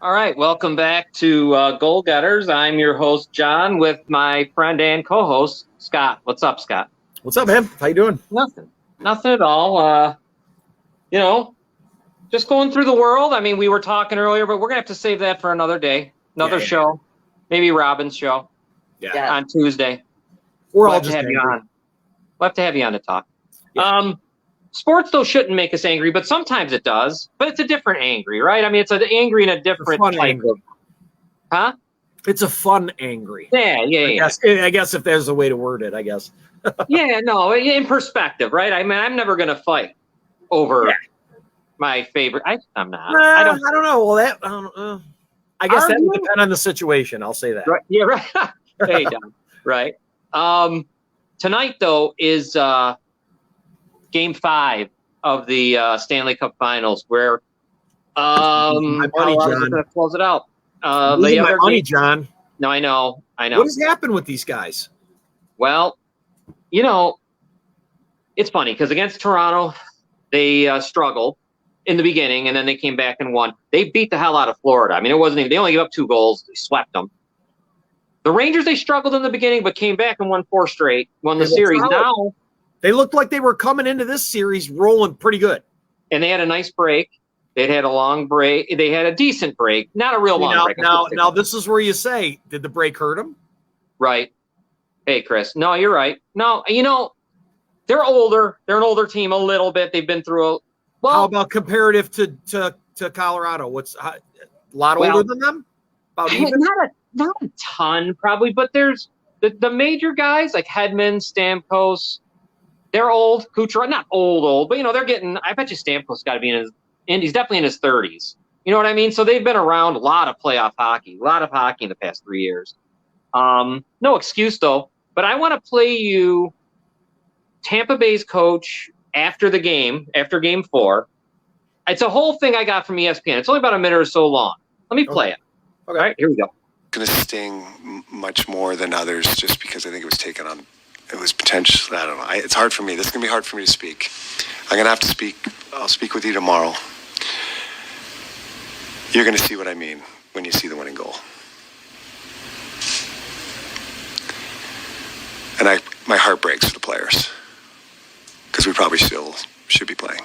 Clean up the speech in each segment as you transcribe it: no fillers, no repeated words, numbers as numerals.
All right, welcome back to Goal Getters. I'm your host, John, with my friend and co-host, Scott. What's up, Scott? What's up, man? How you doing? Nothing at all. Just going through the world. I mean, we were talking earlier, but we're going to have to save that for another day, another show, maybe Robin's show on Tuesday. We'll have to have you on. We'll have to have you on to talk. Yeah. Sports, though, shouldn't make us angry, but sometimes it does. But it's a different angry, right? I mean, it's an angry in a different type of... Huh? It's a fun angry. Yeah. I guess if there's a way to word it, I guess. In perspective, right? I mean, I'm never going to fight over my favorite. I'm not. I don't know. Well, I guess that would depend on the situation. I'll say that. Right. Yeah, right. Hey, Don. Right. Tonight, though, is... Game 5 of the Stanley Cup Finals, where my money, John. Gonna close it out. My money, John. No, I know. What has happened with these guys? Well, it's funny because against Toronto, they struggled in the beginning, and then they came back and won. They beat the hell out of Florida. I mean, they only gave up 2 goals. They swept them. The Rangers, they struggled in the beginning, but came back and won 4 straight, won the series. Now they looked like they were coming into this series rolling pretty good. And they had a nice break. They'd had a long break. They had a decent break. Not a real long break. Now, this is where you say, did the break hurt them? Right. Hey, Chris. No, you're right. No, they're older. They're an older team a little bit. They've been through how about comparative to Colorado? What's a lot older than them? About even? Not a ton, probably. But there's the major guys like Hedman, Stamkos. They're old. Kucherov, not old, but they're getting. I bet you Stamkos got to be he's definitely in his 30s. You know what I mean? So they've been around a lot of playoff hockey, in the past 3 years. No excuse though. But I want to play you Tampa Bay's coach after game 4. It's a whole thing I got from ESPN. It's only about a minute or so long. Let me play it. Okay. All right, here we go. Going to sting much more than others just because I think it was taken on. It was potentially, I don't know. It's hard for me. This is going to be hard for me to speak. I'm going to have to speak. I'll speak with you tomorrow. You're going to see what I mean when you see the winning goal. And my heart breaks for the players because we probably still should be playing.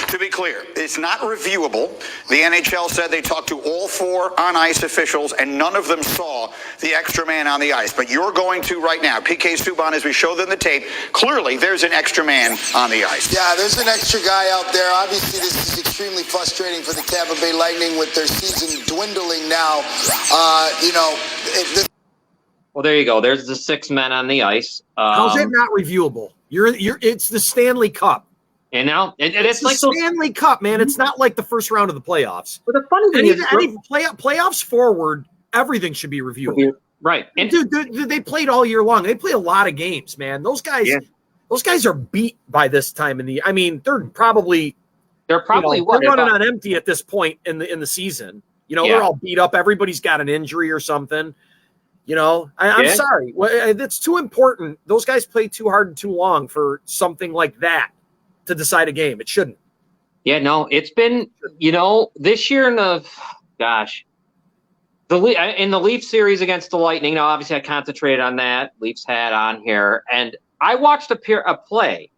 To be clear, it's not reviewable. The NHL said they talked to all 4 on-ice officials, and none of them saw the extra man on the ice. But you're going to right now. PK Subban, as we show them the tape, clearly there's an extra man on the ice. Yeah, there's an extra guy out there. Obviously, this is extremely frustrating for the Tampa Bay Lightning with their season dwindling now. Well, there you go. There's the 6 men on the ice. How's it not reviewable? It's the Stanley Cup. And now it's like the Stanley Cup, man. It's not like the first round of the playoffs. But the funny thing is, playoffs forward, everything should be reviewable. Right. And dude, they played all year long. They play a lot of games, man. Those guys are beat by this time they're probably they're running on empty at this point in the season. They're all beat up. Everybody's got an injury or something. I'm sorry. It's too important. Those guys play too hard and too long for something like that to decide a game. It shouldn't. Yeah, no, it's been, this year in the Leafs series against the Lightning. Now, obviously I concentrated on that. Leafs had on here. And I watched a play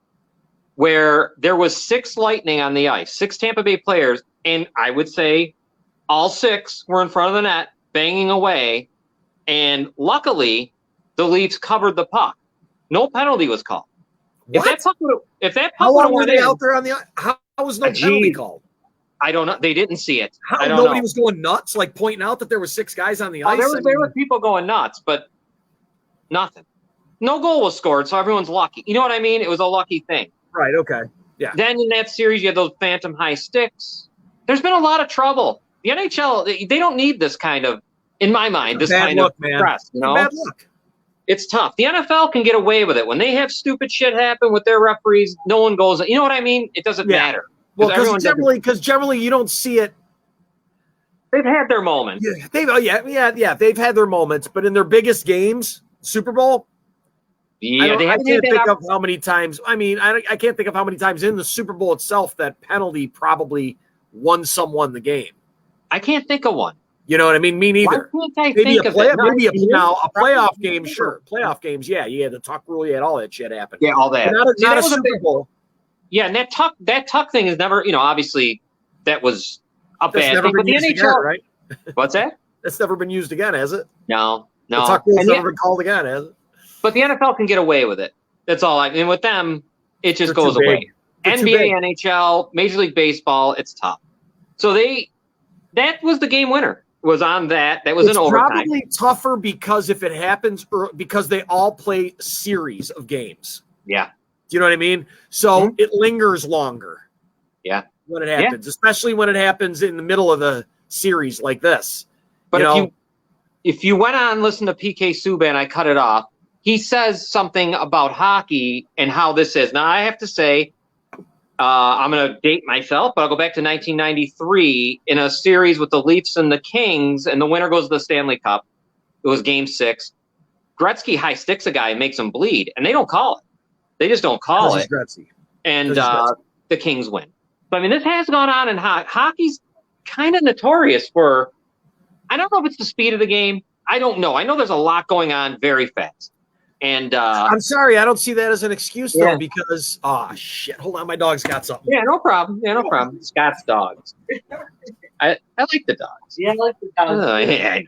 where there was 6 Lightning on the ice, 6 Tampa Bay players. And I would say all 6 were in front of the net, banging away. And luckily the Leafs covered the puck. No penalty was called. What? If that puck how long were they out there on the ice? How was no penalty called? I don't know. They didn't see it. Nobody was going nuts, like pointing out that there were 6 guys on the ice. There were people going nuts, but nothing. No goal was scored, so everyone's lucky. You know what I mean? It was a lucky thing. Right. Okay. Yeah. Then in that series, you had those phantom high sticks. There's been a lot of trouble. The NHL, they don't need this kind of, in my mind, this kind of press. Bad luck. It's tough. The NFL can get away with it. When they have stupid shit happen with their referees, no one goes, you know what I mean? It doesn't matter. Well, because generally you don't see it. They've had their moments. Yeah, they've had their moments, but in their biggest games, Super Bowl, Yeah, I can't think of how many times. I mean, I can't think of how many times in the Super Bowl itself that penalty probably won someone the game. I can't think of one. You know what I mean? Me neither. Why can't I think of it? Maybe a playoff game, sure. Playoff games, yeah. You had the Tuck rule, you had all that shit happen. Yeah, all that. Not a Super Bowl. Yeah, and that Tuck thing is never, obviously that was a bad thing. But the NHL, again, right? What's that? That's never been used again, has it? No. The Tuck rule's never been called again, has it? But the NFL can get away with it. That's all. And with them, it just goes away. NBA, NHL, Major League Baseball, it's tough. So that was the game winner. Was on that. That was an overtime. It's probably tougher because if it happens, because they all play series of games. Yeah. Do you know what I mean? So it lingers longer. Yeah. When it happens, especially when it happens in the middle of the series like this. But if you went on and listened to PK Subban, I cut it off. He says something about hockey and how this is. Now I have to say, I'm going to date myself, but I'll go back to 1993 in a series with the Leafs and the Kings, and the winner goes to the Stanley Cup. It was Game 6. Gretzky high sticks a guy and makes him bleed, and they don't call it. They just don't call it. Gretzky. And the Kings win. So, I mean, this has gone on in hockey. Hockey's kind of notorious for, I don't know if it's the speed of the game. I don't know. I know there's a lot going on very fast. And I'm sorry, I don't see that as an excuse though, because shit. Hold on, my dog's got something. Yeah, no problem. Scott's dogs. I like the dogs. Yeah, I like the dogs. Yeah, I know.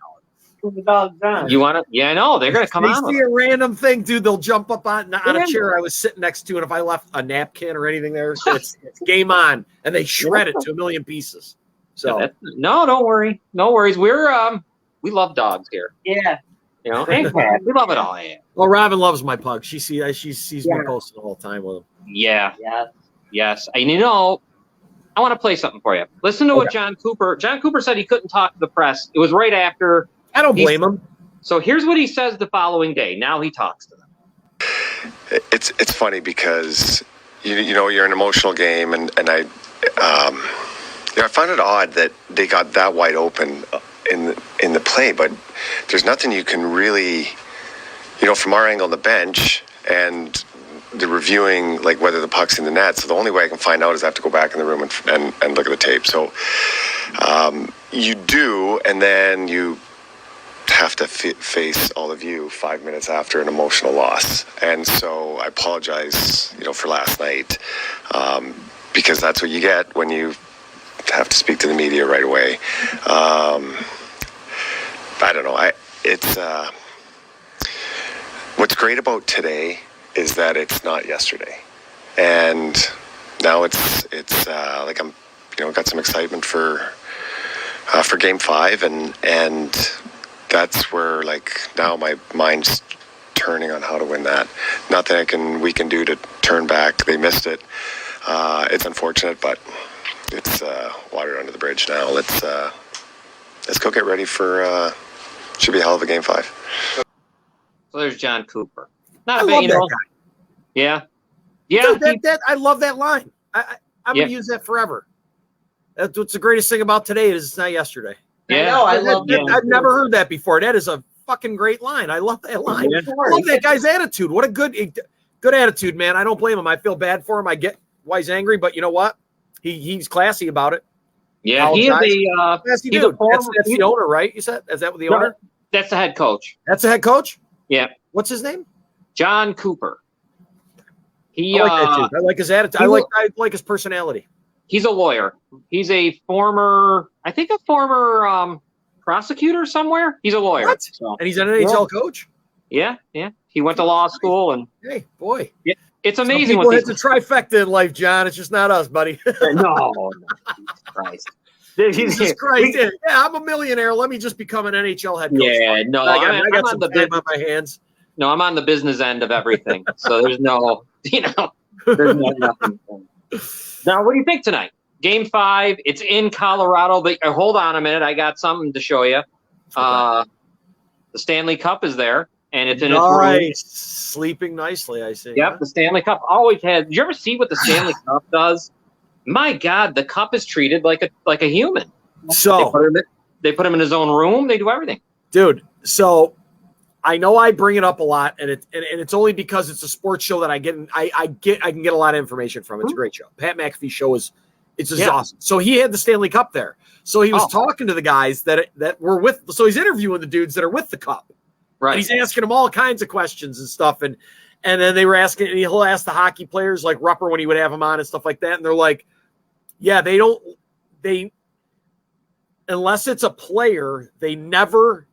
Put the dogs on. You want to? Yeah, I know. They're gonna come on. They see a random thing, dude. They'll jump up on a chair I was sitting next to, and if I left a napkin or anything there, it's game on, and they shred it to a million pieces. So no, don't worry, no worries. We love dogs here. Yeah. And cats. We love it all. Yeah. Well, Robin loves my pug. She sees me posting all the time with him. Yeah. Yes. And I want to play something for you. Listen to what John Cooper said. He couldn't talk to the press. It was right after. I don't blame him. So here's what he says the following day. Now he talks to them. It's funny because you're an emotional game, and I find it odd that they got that wide open in the play, but there's nothing you can really, from our angle on the bench and the reviewing, like whether the puck's in the net. So the only way I can find out is I have to go back in the room and look at the tape. So you do, and then you have to face all of you 5 minutes after an emotional loss. And so I apologize, for last night, because that's what you get when you have to speak to the media right away. I don't know. What's great about today is that it's not yesterday, and now it's like I'm, got some excitement for Game 5, and that's where now my mind's turning on how to win that. Nothing we can do to turn back. They missed it. It's unfortunate, but it's water under the bridge now. Let's go get ready for. Should be a hell of a Game 5. So there's John Cooper. I love that guy. Yeah. Dude, I love that line. I'm going to use that forever. That's what's the greatest thing about today is it's not yesterday. Yeah. I love that. I've never heard that before. That is a fucking great line. I love that line. I love that guy's attitude. What a good attitude, man. I don't blame him. I feel bad for him. I get why he's angry, but you know what? He's classy about it. Yeah, he is classy dude. That's the owner, right? You said? Is that the owner? That's the head coach. That's the head coach? Yeah. What's his name? John Cooper. I like that dude. I like his attitude. I like his personality. He's a lawyer. He's a former prosecutor somewhere. He's a lawyer. What? So. And he's an NHL coach? Yeah. He went to law school and hey, boy. Yeah. It's amazing. Some people hit the trifecta in life, John. It's just not us, buddy. No. Christ. Jesus Christ. Yeah, I'm a millionaire. Let me just become an NHL head coach. Yeah, no. I got some time on my hands. No, I'm on the business end of everything. So there's no, there's nothing. Now, what do you think tonight? Game 5. It's in Colorado. But hold on a minute. I got something to show you. The Stanley Cup is there. And it's in its room. Sleeping nicely, I see. Yep, the Stanley Cup always has. Did you ever see what the Stanley Cup does? My God, the cup is treated like a human. So they put him in his own room. They do everything, dude. So I know I bring it up a lot, and it's only because it's a sports show that I can get a lot of information from. It's a great show. Pat McAfee's show is awesome. So he had the Stanley Cup there. So he was talking to the guys that were with. So he's interviewing the dudes that are with the Cup. Right. And he's asking them all kinds of questions and stuff. And then they were asking. And he'll ask the hockey players like Rupper when he would have them on and stuff like that. And they're like, yeah, they unless it's a player, they're never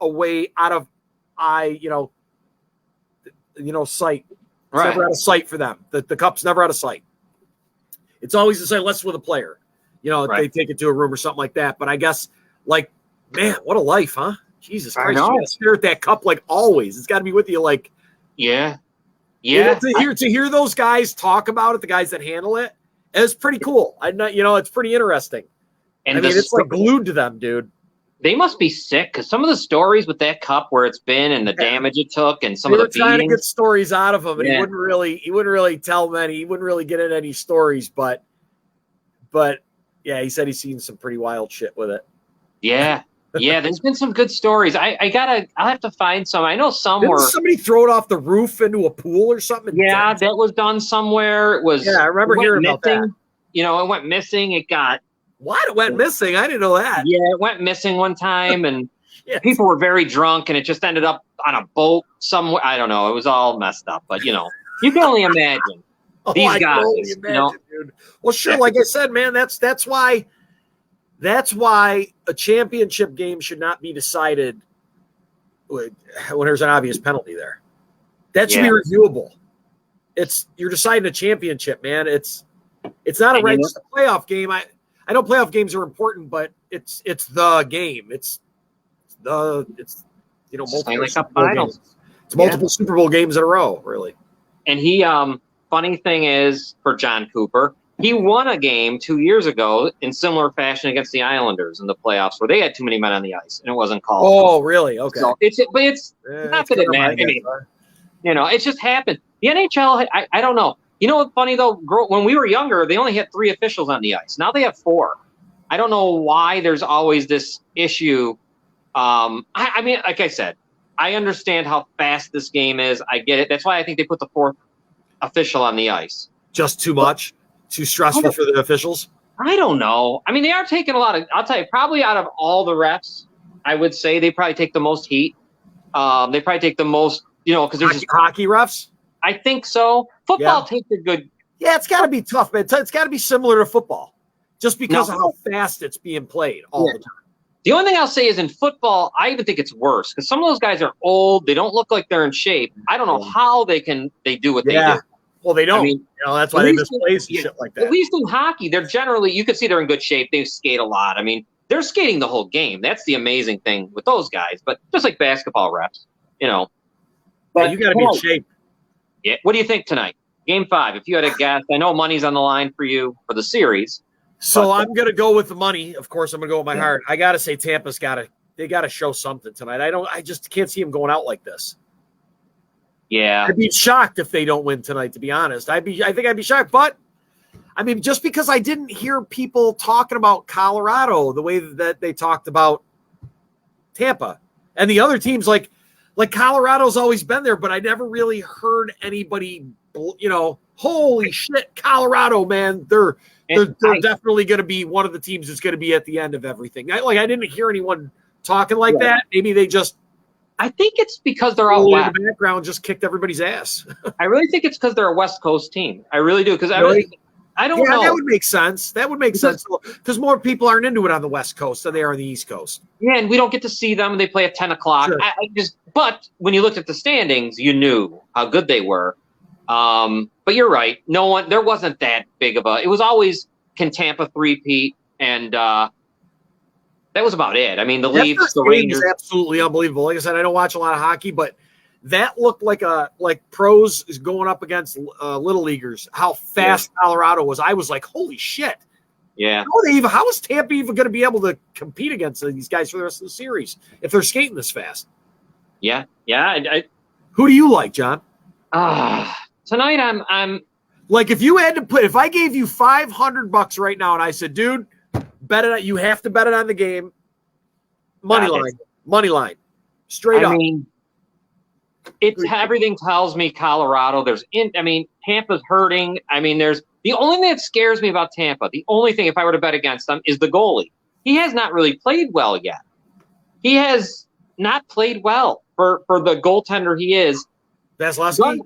away out of eye, sight. It's never out of sight for them. The Cup's never out of sight. It's always the same, unless with a player. They take it to a room or something like that. But I guess, like, man, what a life, huh? Jesus Christ. You got to stare at that Cup like always. It's got to be with you like. Yeah. Yeah. To hear those guys talk about it, the guys that handle it, it's pretty cool. It's pretty interesting. And it's like glued to them, dude. They must be sick because some of the stories with that Cup where it's been and the damage it took and some of the beatings. Trying to get stories out of him, and he wouldn't really tell many. He wouldn't really get in any stories, but yeah, he said he's seen some pretty wild shit with it. Yeah. Yeah, there's been some good stories. I'll have to find some. I know some Didn't were somebody throw it off the roof into a pool or something. Yeah, that was done somewhere. It was. Yeah, I remember hearing about that. It went missing. It got. What? It went missing? I didn't know that. Yeah, it went missing one time, and people were very drunk, and it just ended up on a boat somewhere. I don't know. It was all messed up, but you can only imagine these guys. Dude. Well, sure. Like I said, man, that's why a championship game should not be decided when there's an obvious penalty there. That should be reviewable. You're deciding a championship, man. It's not just a playoff game. I know playoff games are important, but it's the game. It's multiple Super Bowl games. It's multiple Super Bowl games in a row, really. And he funny thing is for John Cooper, he won a game 2 years ago in similar fashion against the Islanders in the playoffs where they had too many men on the ice and it wasn't called. Oh, really? Okay. So it's not that it matters. It just happened. The NHL, I don't know. You know what's funny, though? When we were younger, they only had 3 officials on the ice. Now they have 4. I don't know why there's always this issue. I mean, like I said, I understand how fast this game is. I get it. That's why I think they put the 4th official on the ice. Just too much? Too stressful for the officials? I don't know. I mean, they are taking a lot of – I'll tell you, probably out of all the refs, I would say they probably take the most heat. They probably take the most – because there's just – hockey refs? I think so. Football takes a good. Yeah, it's got to be tough, man. It's got to be similar to football, just because of how fast it's being played all the time. The only thing I'll say is in football, I even think it's worse because some of those guys are old. They don't look like they're in shape. I don't know how they do what they do. Well, they don't. I mean, that's why they miss plays and shit like that. At least in hockey, they're generally you can see they're in good shape. They skate a lot. I mean, they're skating the whole game. That's the amazing thing with those guys. But just like basketball refs, But you got to be in shape. Yeah. What do you think tonight? Game 5. If you had a guess, I know money's on the line for you for the series. So I'm going to go with the money. Of course, I'm going to go with my heart. I got to say Tampa's got to show something tonight. I just can't see him going out like this. Yeah. I'd be shocked if they don't win tonight, to be honest. I think I'd be shocked. But, I mean, just because I didn't hear people talking about Colorado the way that they talked about Tampa and the other teams like Colorado's always been there, but I never really heard anybody, holy shit, Colorado, man. They're definitely going to be one of the teams that's going to be at the end of everything. I didn't hear anyone talking like that. Maybe they just. I think it's because they're all in the background, just kicked everybody's ass. I really think it's because they're a West Coast team. I really do. Because I don't know. That would make sense. Because more people aren't into it on the West Coast than they are on the East Coast. Yeah, and we don't get to see them. They play at 10 o'clock. Sure. But when you looked at the standings, you knew how good they were. But you're right. There wasn't that big of a – it was always can Tampa three-peat, and that was about it. I mean, the Leafs, the Rangers. Absolutely unbelievable. Like I said, I don't watch a lot of hockey, but that looked like pros is going up against little leaguers. How fast Colorado was. I was like, holy shit. Yeah. How is Tampa even going to be able to compete against these guys for the rest of the series if they're skating this fast? Yeah. Yeah. Who do you like, John? Tonight I'm like, if you had to put, if I gave you $500 right now and I said, dude, bet it. You have to bet it on the game. Money line, straight up. I mean, everything tells me Colorado. Tampa's hurting. I mean, the The only thing that scares me about Tampa, the only thing if I were to bet against them, is the goalie. He has not really played well yet. He has not played well for the goaltender he is. Vasilevsky?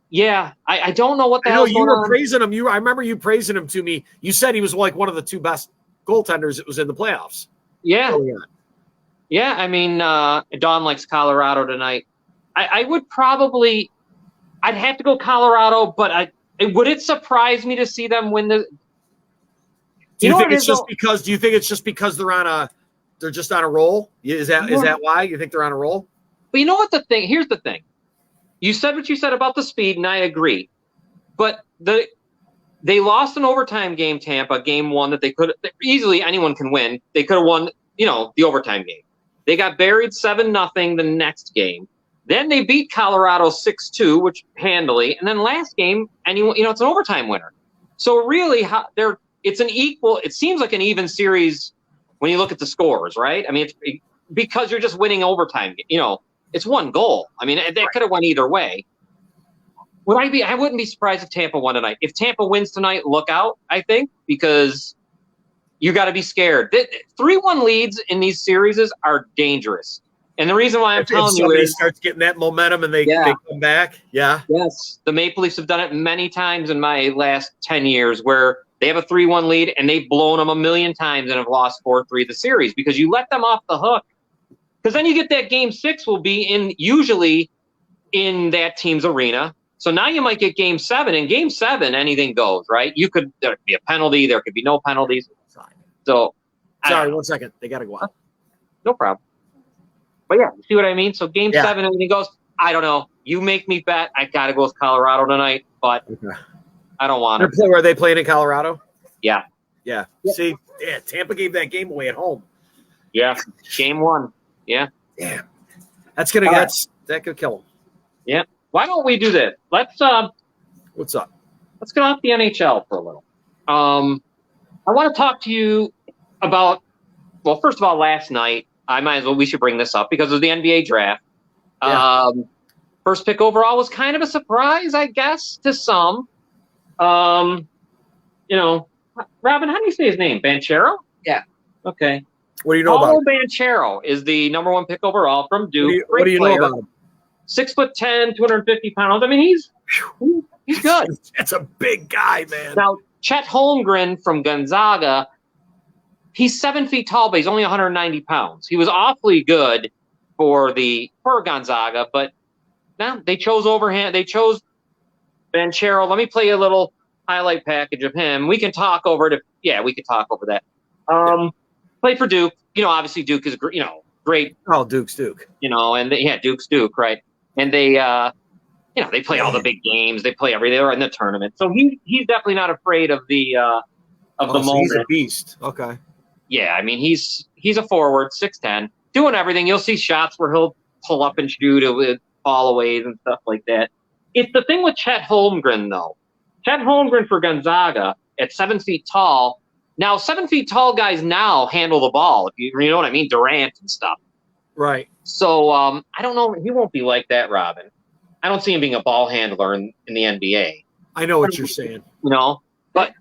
Yeah, I don't know what the hell. You were praising him. I remember you praising him to me. You said he was like one of the 2 best goaltenders that was in the playoffs. Yeah. Yeah, I mean, Don likes Colorado tonight. I would probably – I'd have to go Colorado, but would it surprise me to see them win the – Do you think it's just because they're just on a roll? Is that why? You think they're on a roll? But you know what here's the thing. You said what you said about the speed, and I agree. But they lost an overtime game, Tampa, game 1 that they could – easily anyone can win. They could have won, the overtime game. They got buried 7-0 the next game. Then they beat Colorado 6-2, which handily. And then last game, it's an overtime winner. So really, it's an equal – it seems like an even series when you look at the scores, right? I mean, it's because you're just winning overtime. It's 1 goal. I mean, they could have won either way. I wouldn't be surprised if Tampa won tonight. If Tampa wins tonight, look out, I think, because you got to be scared. 3-1 leads in these series are dangerous. And the reason why I'm telling you is starts getting that momentum and they come back. Yeah. Yes. The Maple Leafs have done it many times in my last 10 years where they have a 3-1 lead and they've blown them a million times and have lost 4-3 the series because you let them off the hook. Because then you get that game 6 will be usually in that team's arena. So now you might get game 7. In game 7, anything goes, right? There could be a penalty. There could be no penalties. So, sorry, 1 second. They got to go out. No problem. But yeah, you see what I mean? So game 7, anything goes. I don't know. You make me bet. I got to go with Colorado tonight, but I don't want to. Are they playing in Colorado? Yeah. Yeah. See, Tampa gave that game away at home. Yeah. Game 1. Yeah. Damn. That could kill them. Yeah. Why don't we do this? Let's what's up? Let's get off the NHL for a little. I want to talk to you about, well, first of all, last night, we should bring this up because of the NBA draft. Yeah. First pick overall was kind of a surprise, I guess, to some. Robin, how do you say his name? Banchero? Yeah. Okay. What do you know about him? Banchero is the number 1 pick overall from Duke. What do you know about him? 6'10", 250 pounds. I mean, he's good. That's a big guy, man. Now, Chet Holmgren from Gonzaga, he's 7 feet tall, but he's only 190 pounds. He was awfully good for Gonzaga, but now they chose Banchero. Let me play you a little highlight package of him. We can talk over it. We can talk over that. Played for Duke. Obviously Duke is, great. Oh, Duke's Duke. Duke's Duke, right? And they, they play all the big games. They play everything. They're in the tournament. So he's definitely not afraid of the moment. He's a beast. Okay. Yeah, I mean, he's a forward, 6'10", doing everything. You'll see shots where he'll pull up and shoot it with fall-aways and stuff like that. It's the thing with Chet Holmgren, though. Chet Holmgren for Gonzaga at 7 feet tall. Now, 7 feet tall guys now handle the ball, if you know what I mean, Durant and stuff. Right. So I don't know. He won't be like that, Robin. I don't see him being a ball handler in the NBA. I know what you're saying. But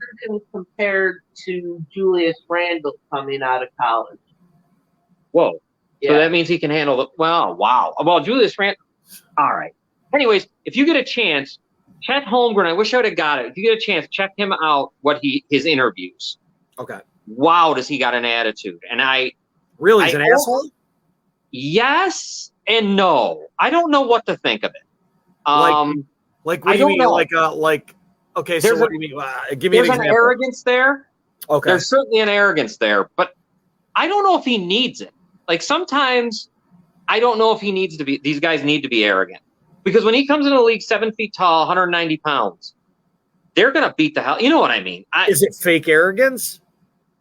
compared to Julius Randle coming out of college. Whoa. Yeah. So that means he can handle the – wow. Well, Julius Randle – all right. Anyways, if you get a chance, Chet Holmgren, I wish I would have got it. If you get a chance, check him out, his interviews. Okay. Wow, does he got an attitude. And Really, he's an asshole? Yes and no. I don't know what to think of it. What do you mean? Know. Okay, so what do you mean? Give me an example. There's an arrogance there. Okay. There's certainly an arrogance there, but I don't know if he needs it. Sometimes I don't know if he needs to be – these guys need to be arrogant. Because when he comes in the league 7 feet tall, 190 pounds, they're going to beat the hell – you know what I mean? Is it fake arrogance?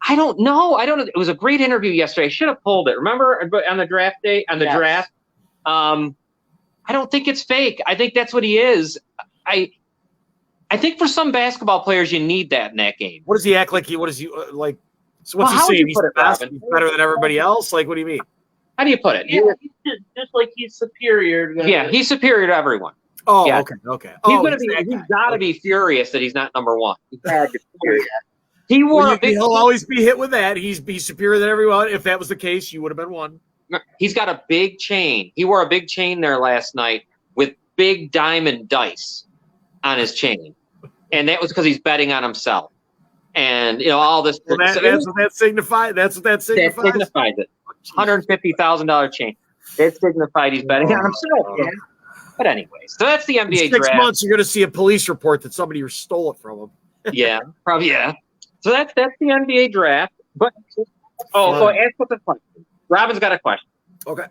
I don't know. It was a great interview yesterday. I should have pulled it. Remember on the draft day, draft? I don't think it's fake. I think that's what he is. I think for some basketball players, you need that in that game. What does he act like? So what's he saying? He's the best? He's better than everybody else? What do you mean? How do you put it? Yeah, just like he's superior. He's superior to everyone. Oh, yeah. Okay. He's got to be furious that he's not number one. He wore he'll always be hit with that. He's superior than everyone. If that was the case, you would have been one. He's got a big chain. He wore a big chain there last night with big diamond dice on his chain. And that was because he's betting on himself. And, all this. Well, that's what that signifies. That's what that signifies. That signifies it. $150,000 chain. It signified he's betting on himself. Yeah. But anyway, so that's the NBA draft. 6 months, you're going to see a police report that somebody stole it from him. Yeah, probably, yeah. So that's the NBA draft. But so ask what the question. Robin's got a question. Okay.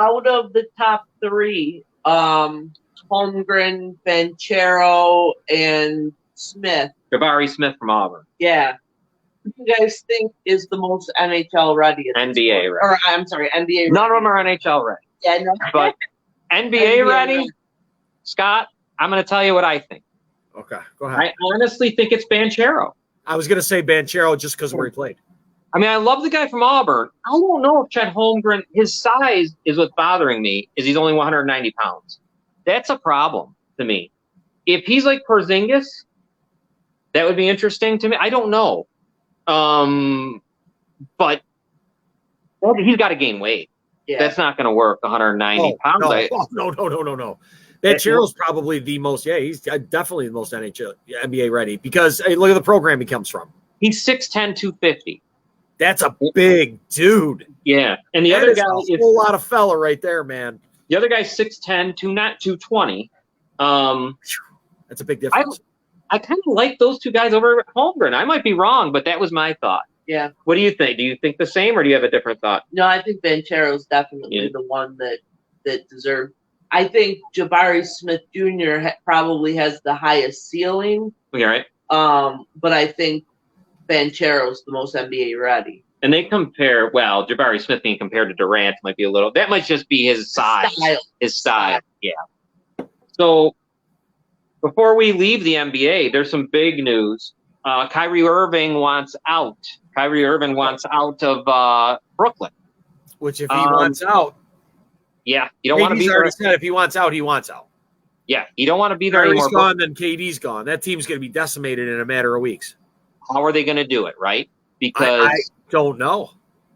Out of the top three, Holmgren, Banchero, and Smith. Jabari Smith from Auburn. Yeah. Who do you guys think is the most NHL ready? NBA ready. Or I'm sorry, NBA ready. None of them are NHL ready. Yeah, no. But NBA ready, Scott, I'm going to tell you what I think. Okay, go ahead. I honestly think it's Banchero. I was going to say Banchero just because of where he played. I mean, I love the guy from Auburn. I don't know if Chet Holmgren, his size is what's bothering me, is he's only 190 pounds. That's a problem to me. If he's like Porzingis, that would be interesting to me. I don't know. But he's got to gain weight. Yeah. That's not going to work, 190 pounds. No. Banchero's probably the most, he's definitely the most NBA ready because hey, look at the program he comes from. He's 6'10", 250. That's a big dude. Yeah. And the other guy is a whole lot of fella right there, man. The other guy's 6'10", 220. That's a big difference. I kind of like those two guys over at Holmgren. I might be wrong, but that was my thought. Yeah. What do you think? Do you think the same, or do you have a different thought? No, I think Banchero's definitely the one that deserved. I think Jabari Smith Jr. Probably has the highest ceiling. Okay, right. But I think Banchero's the most NBA ready. And they compare. Well, Jabari Smith being compared to Durant might be a little. That might just be his size. His style. Yeah. So before we leave the NBA, there's some big news. Kyrie Irving wants out. Kyrie Irving wants out of Brooklyn. Which, if he wants out, yeah, you don't want to be there. Said if he wants out, he wants out. Yeah, you don't want to be there anymore. Kyrie's gone, then KD's gone. That team's going to be decimated in a matter of weeks. How are they going to do it, right? Because I don't know.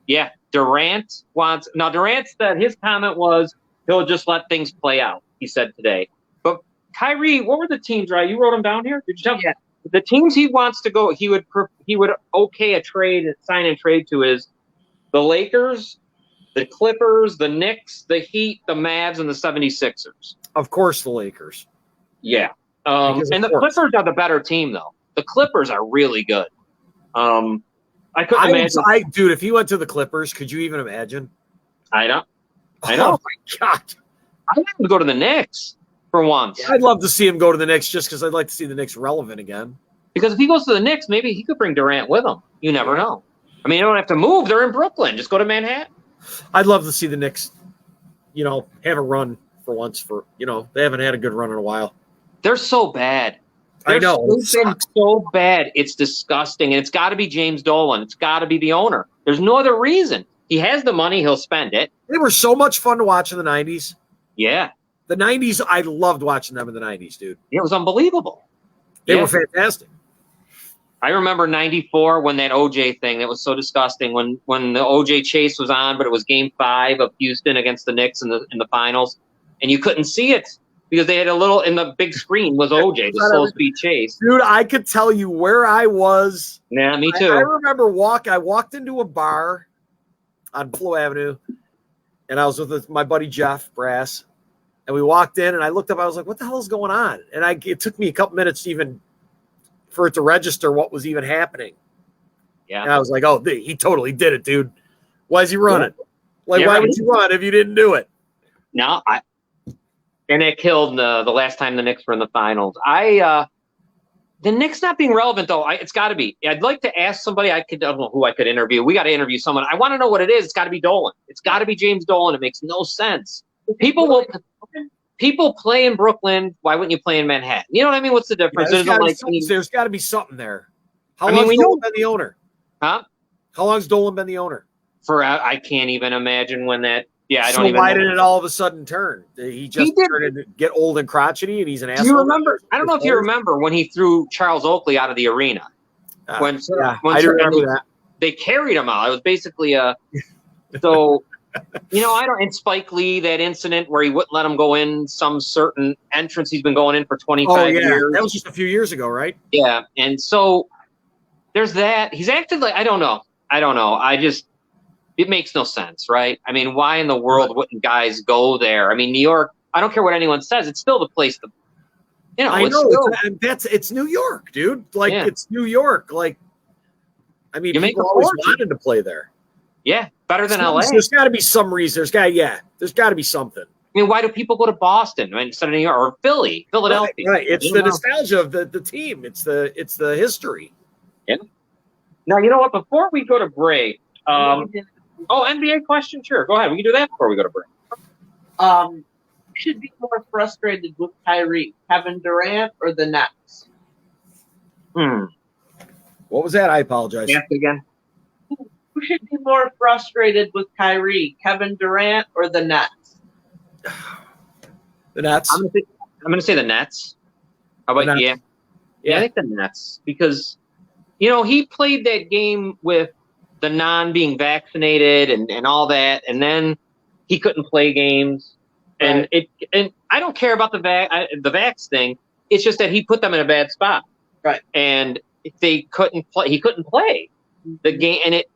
Yeah, Durant wants. Now, Durant said his comment was he'll just let things play out. He said today. But Kyrie, what were the teams? Right, you wrote them down here. Did you tell me? Yeah. The teams he wants to go, he would okay a trade, sign and trade to is the Lakers, the Clippers, the Knicks, the Heat, the Mavs, and the 76ers. Of course, the Lakers. Yeah. And the Clippers are the better team, though. The Clippers are really good. I couldn't imagine. Dude, if he went to the Clippers, could you even imagine? I know. Oh, my God. I'd like to go to the Knicks for once. I'd love to see him go to the Knicks just because I'd like to see the Knicks relevant again. Because if he goes to the Knicks, maybe he could bring Durant with him. You never know. I mean, you don't have to move. They're in Brooklyn. Just go to Manhattan. I'd love to see the Knicks, have a run for once. They haven't had a good run in a while. They're so bad. I know. They've been so bad. It's disgusting. And it's got to be James Dolan. It's got to be the owner. There's no other reason. He has the money. He'll spend it. They were so much fun to watch in the 90s. Yeah. The 90s, I loved watching them in the 90s, dude. It was unbelievable. They were fantastic. I remember 94 when that OJ thing, that was so disgusting when the OJ chase was on, but it was game 5 of Houston against the Knicks in the finals. And you couldn't see it because they had a little, in the big screen was OJ, the slow speed chase. Dude, I could tell you where I was. Yeah, me too. I remember I walked into a bar on Flo Avenue and I was with my buddy Jeff Brass. And we walked in and I looked up, I was like, what the hell is going on? And it took me a couple minutes to even for it to register what was even happening. Yeah. And I was like, oh, he totally did it, dude. Why is he running? Why would you run if you didn't do it? No, and it killed the last time the Knicks were in the finals. The Knicks not being relevant, though, it's got to be. I'd like to ask somebody. I don't know who I could interview. We got to interview someone. I want to know what it is. It's got to be Dolan. It's got to be James Dolan. It makes no sense. People play in Brooklyn. Why wouldn't you play in Manhattan? You know what I mean? What's the difference? There's got to be something there. How long has Dolan been the owner? Huh? How long has Dolan been the owner? I can't even imagine when that Yeah, I so don't even. Why did it all of a sudden turn? He just started to get old and crotchety, and he's an asshole. Do you remember? I don't know if you remember when he threw Charles Oakley out of the arena. I do remember that. They carried him out. It was basically so. And Spike Lee, that incident where he wouldn't let him go in some certain entrance he's been going in for 25 years. That was just a few years ago, right? Yeah, and so there's that. He's acted like I don't know. It makes no sense, right? I mean, why in the world wouldn't guys go there? I mean, New York, I don't care what anyone says, it's still the place to, I know, it's New York, dude. Like, it's New York. Like, I mean, people always wanted to play there. Yeah, better than LA. There's got to be some reason. There's got to be something. I mean, why do people go to Boston instead of New York or Philadelphia? Right. It's the nostalgia of the team. It's the history. Yeah. Now, you know what? Before we go to break, NBA question? Sure. Go ahead. We can do that before we go to break. Should be more frustrated with Kyrie, Kevin Durant, or the Nets? What was that? I apologize. Ask again. Who should be more frustrated with Kyrie, Kevin Durant, or the Nets? The Nets. I'm going to say the Nets. How about you? Yeah, I think the Nets. Because, he played that game with the non-being vaccinated and all that, and then he couldn't play games. And and I don't care about the vax thing. It's just that he put them in a bad spot. Right. And they couldn't play. He couldn't play the game, and it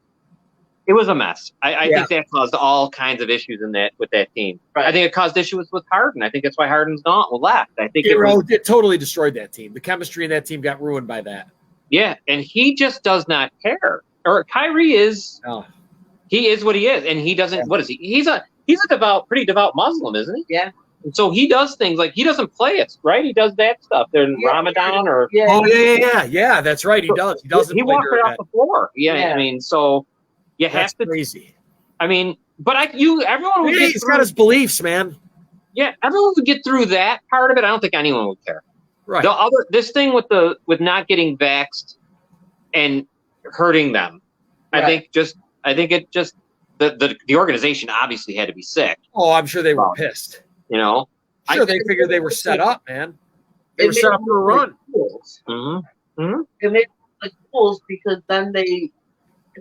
was a mess. I think that caused all kinds of issues with that team. Right. I think it caused issues with Harden. I think that's why Harden's left. I think it totally destroyed that team. The chemistry in that team got ruined by that. Yeah, and he just does not care. Or Kyrie is. Oh. He is what he is, and he doesn't. Yeah. What is he? He's a pretty devout Muslim, isn't he? Yeah. And so he does things like he doesn't play it, right? He does that stuff. They're Ramadan or yeah. That's right. He does. He doesn't. He walked right off the floor. Yeah. I mean, so you have to. Crazy. I mean, but everyone would. He's got his beliefs, man. Yeah, everyone would get through that part of it. I don't think anyone would care. Right. This thing with not getting vaxxed and hurting them. Right. I think it just the organization obviously had to be sick. Oh, I'm sure they were pissed. Sure, they figured they were set up, man. They were set up for a run. It made them like fools because then at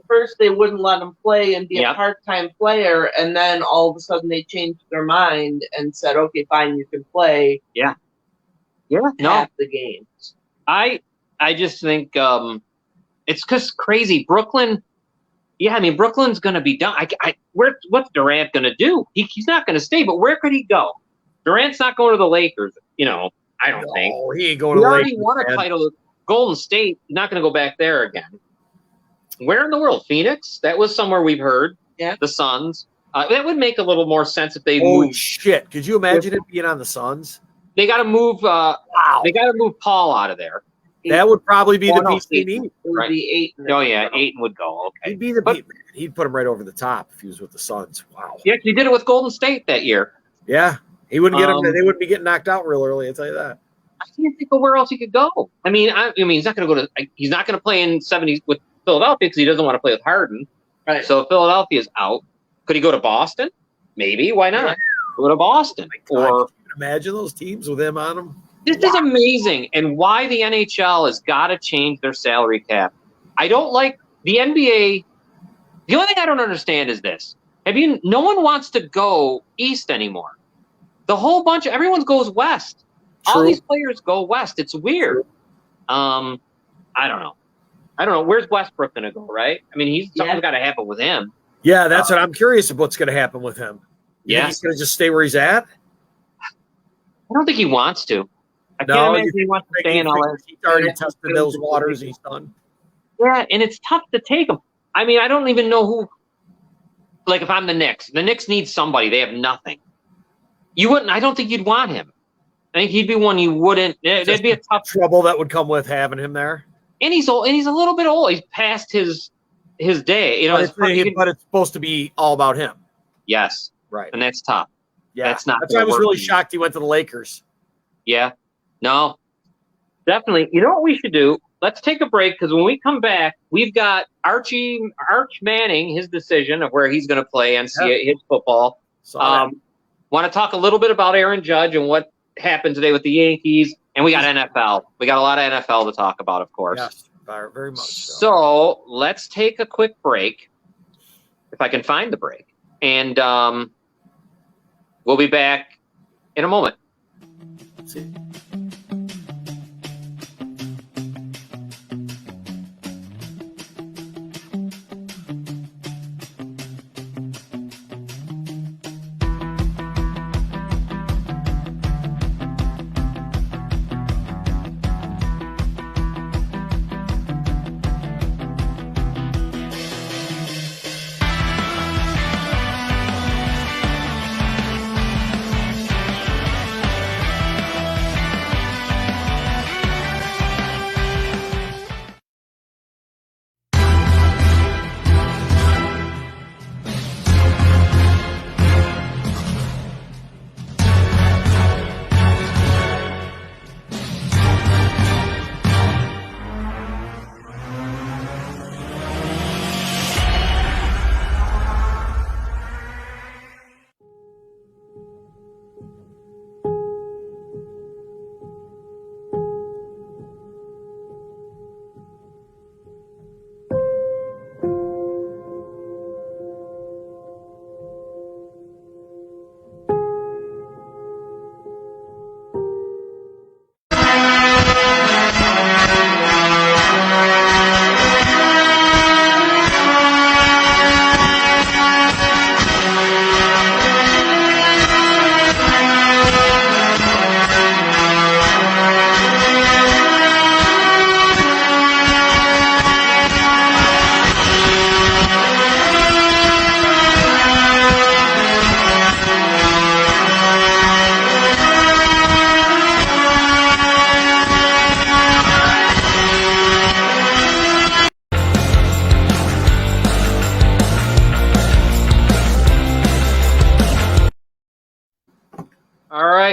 first they wouldn't let him play and be a part-time player, and then all of a sudden they changed their mind and said, "Okay, fine, you can play." Yeah. Half the games. I just think it's just crazy. Brooklyn. Yeah, I mean, Brooklyn's going to be done. What's Durant going to do? He's not going to stay, but where could he go? Durant's not going to the Lakers, I don't think. Oh, he ain't going to the Lakers. He already won a title with Golden State. He's not going to go back there again. Where in the world? Phoenix? That was somewhere we've heard. Yeah. The Suns. That would make a little more sense if they moved. Holy shit. Could you imagine it being on the Suns? They got to move. They got to move Paul out of there. That would probably be the piece they need. Right. Be Ayton. Oh, yeah. Ayton would go. Okay. He'd be the beat man. He'd put him right over the top if he was with the Suns. Wow. Yeah, he did it with Golden State that year. Yeah. He wouldn't get him. They wouldn't be getting knocked out real early, I'll tell you that. I can't think of where else he could go. I mean, he's not going to go to – he's not going to play in 70s with Philadelphia because he doesn't want to play with Harden. Right. So Philadelphia's out. Could he go to Boston? Maybe. Why not? Go to Boston. Or can you imagine those teams with him on them? This is amazing, and why the NHL has got to change their salary cap. I don't like the NBA. The only thing I don't understand is this: no one wants to go east anymore. Everyone goes west. True. All these players go west. It's weird. I don't know. Where's Westbrook going to go? Right? I mean, something's got to happen with him. Yeah, that's what I'm curious of. What's going to happen with him? Yeah, he's going to just stay where he's at. I don't think he wants to. I can't imagine he wants to stay in LA. He's already tested those waters. He's done. Yeah, and it's tough to take him. I mean, I don't even know who. Like, if I'm the Knicks need somebody. They have nothing. You wouldn't. I don't think you'd want him. I think he'd be one you wouldn't. There'd be a tough trouble that would come with having him there. And he's old. And he's a little bit old. He's past his day. But it's supposed to be all about him. Yes. Right. And that's tough. Yeah. That's not. That's why I was really shocked he went to the Lakers. Yeah. No, definitely. You know what we should do? Let's take a break because when we come back, we've got Arch Manning, his decision of where he's going to play NCAA his football. Want to talk a little bit about Aaron Judge and what happened today with the Yankees, and we got NFL. We got a lot of NFL to talk about, of course. Yes, very much so. So let's take a quick break, if I can find the break, and we'll be back in a moment. See.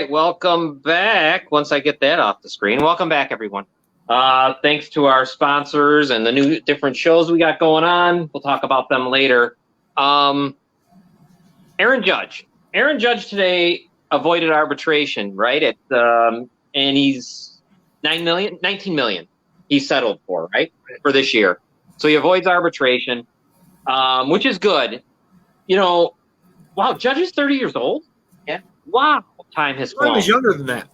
Welcome back. Once I get that off the screen, welcome back, everyone. Thanks to our sponsors and the new different shows we got going on. We'll talk about them later. Aaron Judge today avoided arbitration, right? And he's $19 million he settled for, right? For this year. So he avoids arbitration, which is good. Wow, Judge is 30 years old? Yeah. Wow, time has flown. I thought he was younger than that.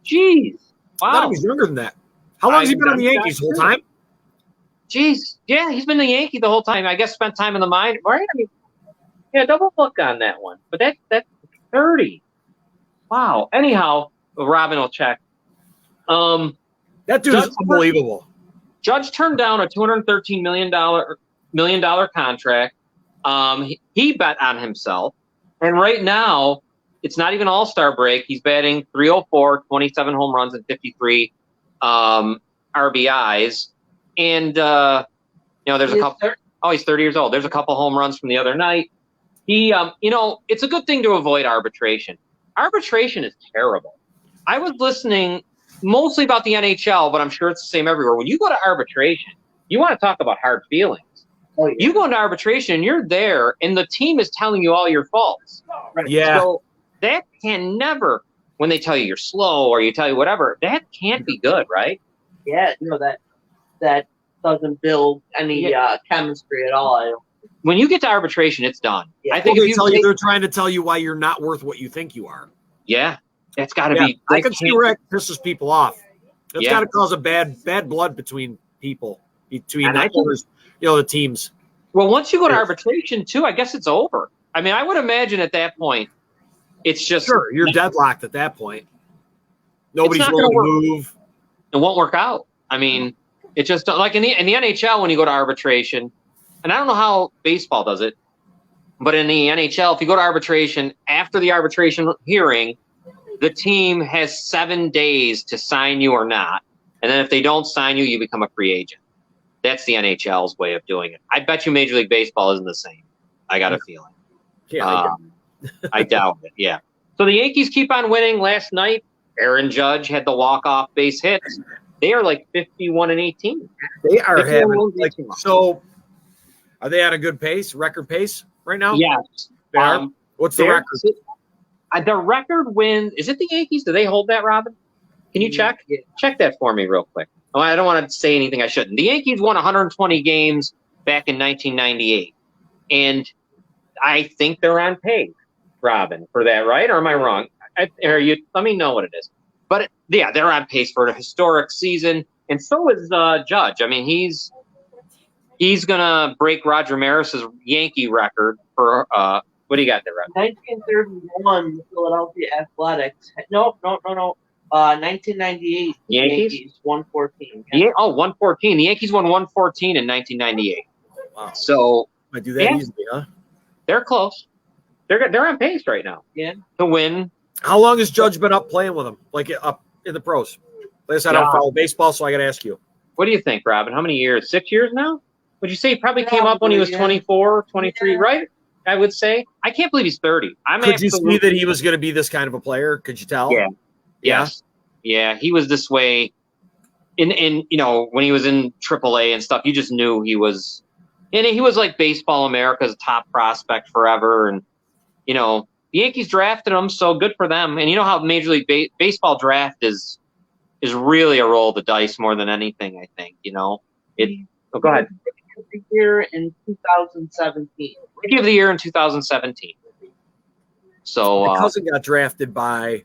Jeez. Wow. I thought he was younger than that. How long has he been on the Yankees the whole time? Jeez. Yeah, he's been the Yankee the whole time. I guess spent time in the minor, right? I mean, yeah, double look on that one. But that's 30. Wow. Anyhow, Robin will check. That dude is unbelievable. Judge turned down a $213 million contract. He bet on himself. And right now, it's not even All-Star break. He's batting .304, 27 home runs, and 53 RBIs. And, there's a couple. Oh, he's 30 years old. There's a couple home runs from the other night. He, it's a good thing to avoid arbitration. Arbitration is terrible. I was listening mostly about the NHL, but I'm sure it's the same everywhere. When you go to arbitration, you want to talk about hard feelings. Oh, yeah. You go into arbitration, and you're there, and the team is telling you all your faults. Right? Yeah. So that can never, when they tell you you're slow or you tell you whatever, that can't be good, right? Yeah, that doesn't build any chemistry at all. When you get to arbitration, it's done. Yeah. I think they're trying to tell you why you're not worth what you think you are. Yeah, that's got to be. I can see where it pisses people off. It's got to cause a bad blood between people, between the teams. Well, once you go to arbitration, too, I guess it's over. I mean, I would imagine at that point, it's just you're deadlocked at that point. Nobody's willing to move. It won't work out. I mean, it just like in the NHL when you go to arbitration, and I don't know how baseball does it, but in the NHL, if you go to arbitration after the arbitration hearing, the team has 7 days to sign you or not, and then if they don't sign you, you become a free agent. That's the NHL's way of doing it. I bet you Major League Baseball isn't the same. I got a feeling. Yeah, I doubt it. Yeah. So the Yankees keep on winning. Last night, Aaron Judge had the walk-off base hits. They are like 51-18. They are having so. Are they at a good pace, record pace right now? Yes. What's the record? The record wins. Is it the Yankees? Do they hold that, Robin? Can you check? Yeah. Check that for me real quick. Oh, I don't want to say anything I shouldn't. The Yankees won 120 games back in 1998. And I think they're on pace, Robin, for that, right? Or am I wrong? Let me know what it is. But, yeah, they're on pace for a historic season. And so is Judge. I mean, he's going to break Roger Maris's Yankee record for what do you got there, Rob? 1931, Philadelphia Athletics. No. 1998, Yankees 114. Yeah. 114. The Yankees won 114 in 1998. Wow. So might do that easily, huh? They're close. They're on pace right now. Yeah. To win. How long has Judge been up playing with them? Like up in the pros? Like I said, I don't follow baseball, so I got to ask you. What do you think, Robin? How many years? 6 years now? Would you say he probably came up when he was 24, 23, right? I would say. I can't believe he's 30. Could you see that he was going to be this kind of a player? Could you tell? Yeah. Yes. Yeah, he was this way. In when he was in AAA and stuff, you just knew he was. And he was like Baseball America's top prospect forever. And, the Yankees drafted him, so good for them. And you know how Major League Baseball draft is really a roll of the dice more than anything, I think. Go ahead. The year in 2017. Rookie of the year in 2017. So my cousin got drafted by,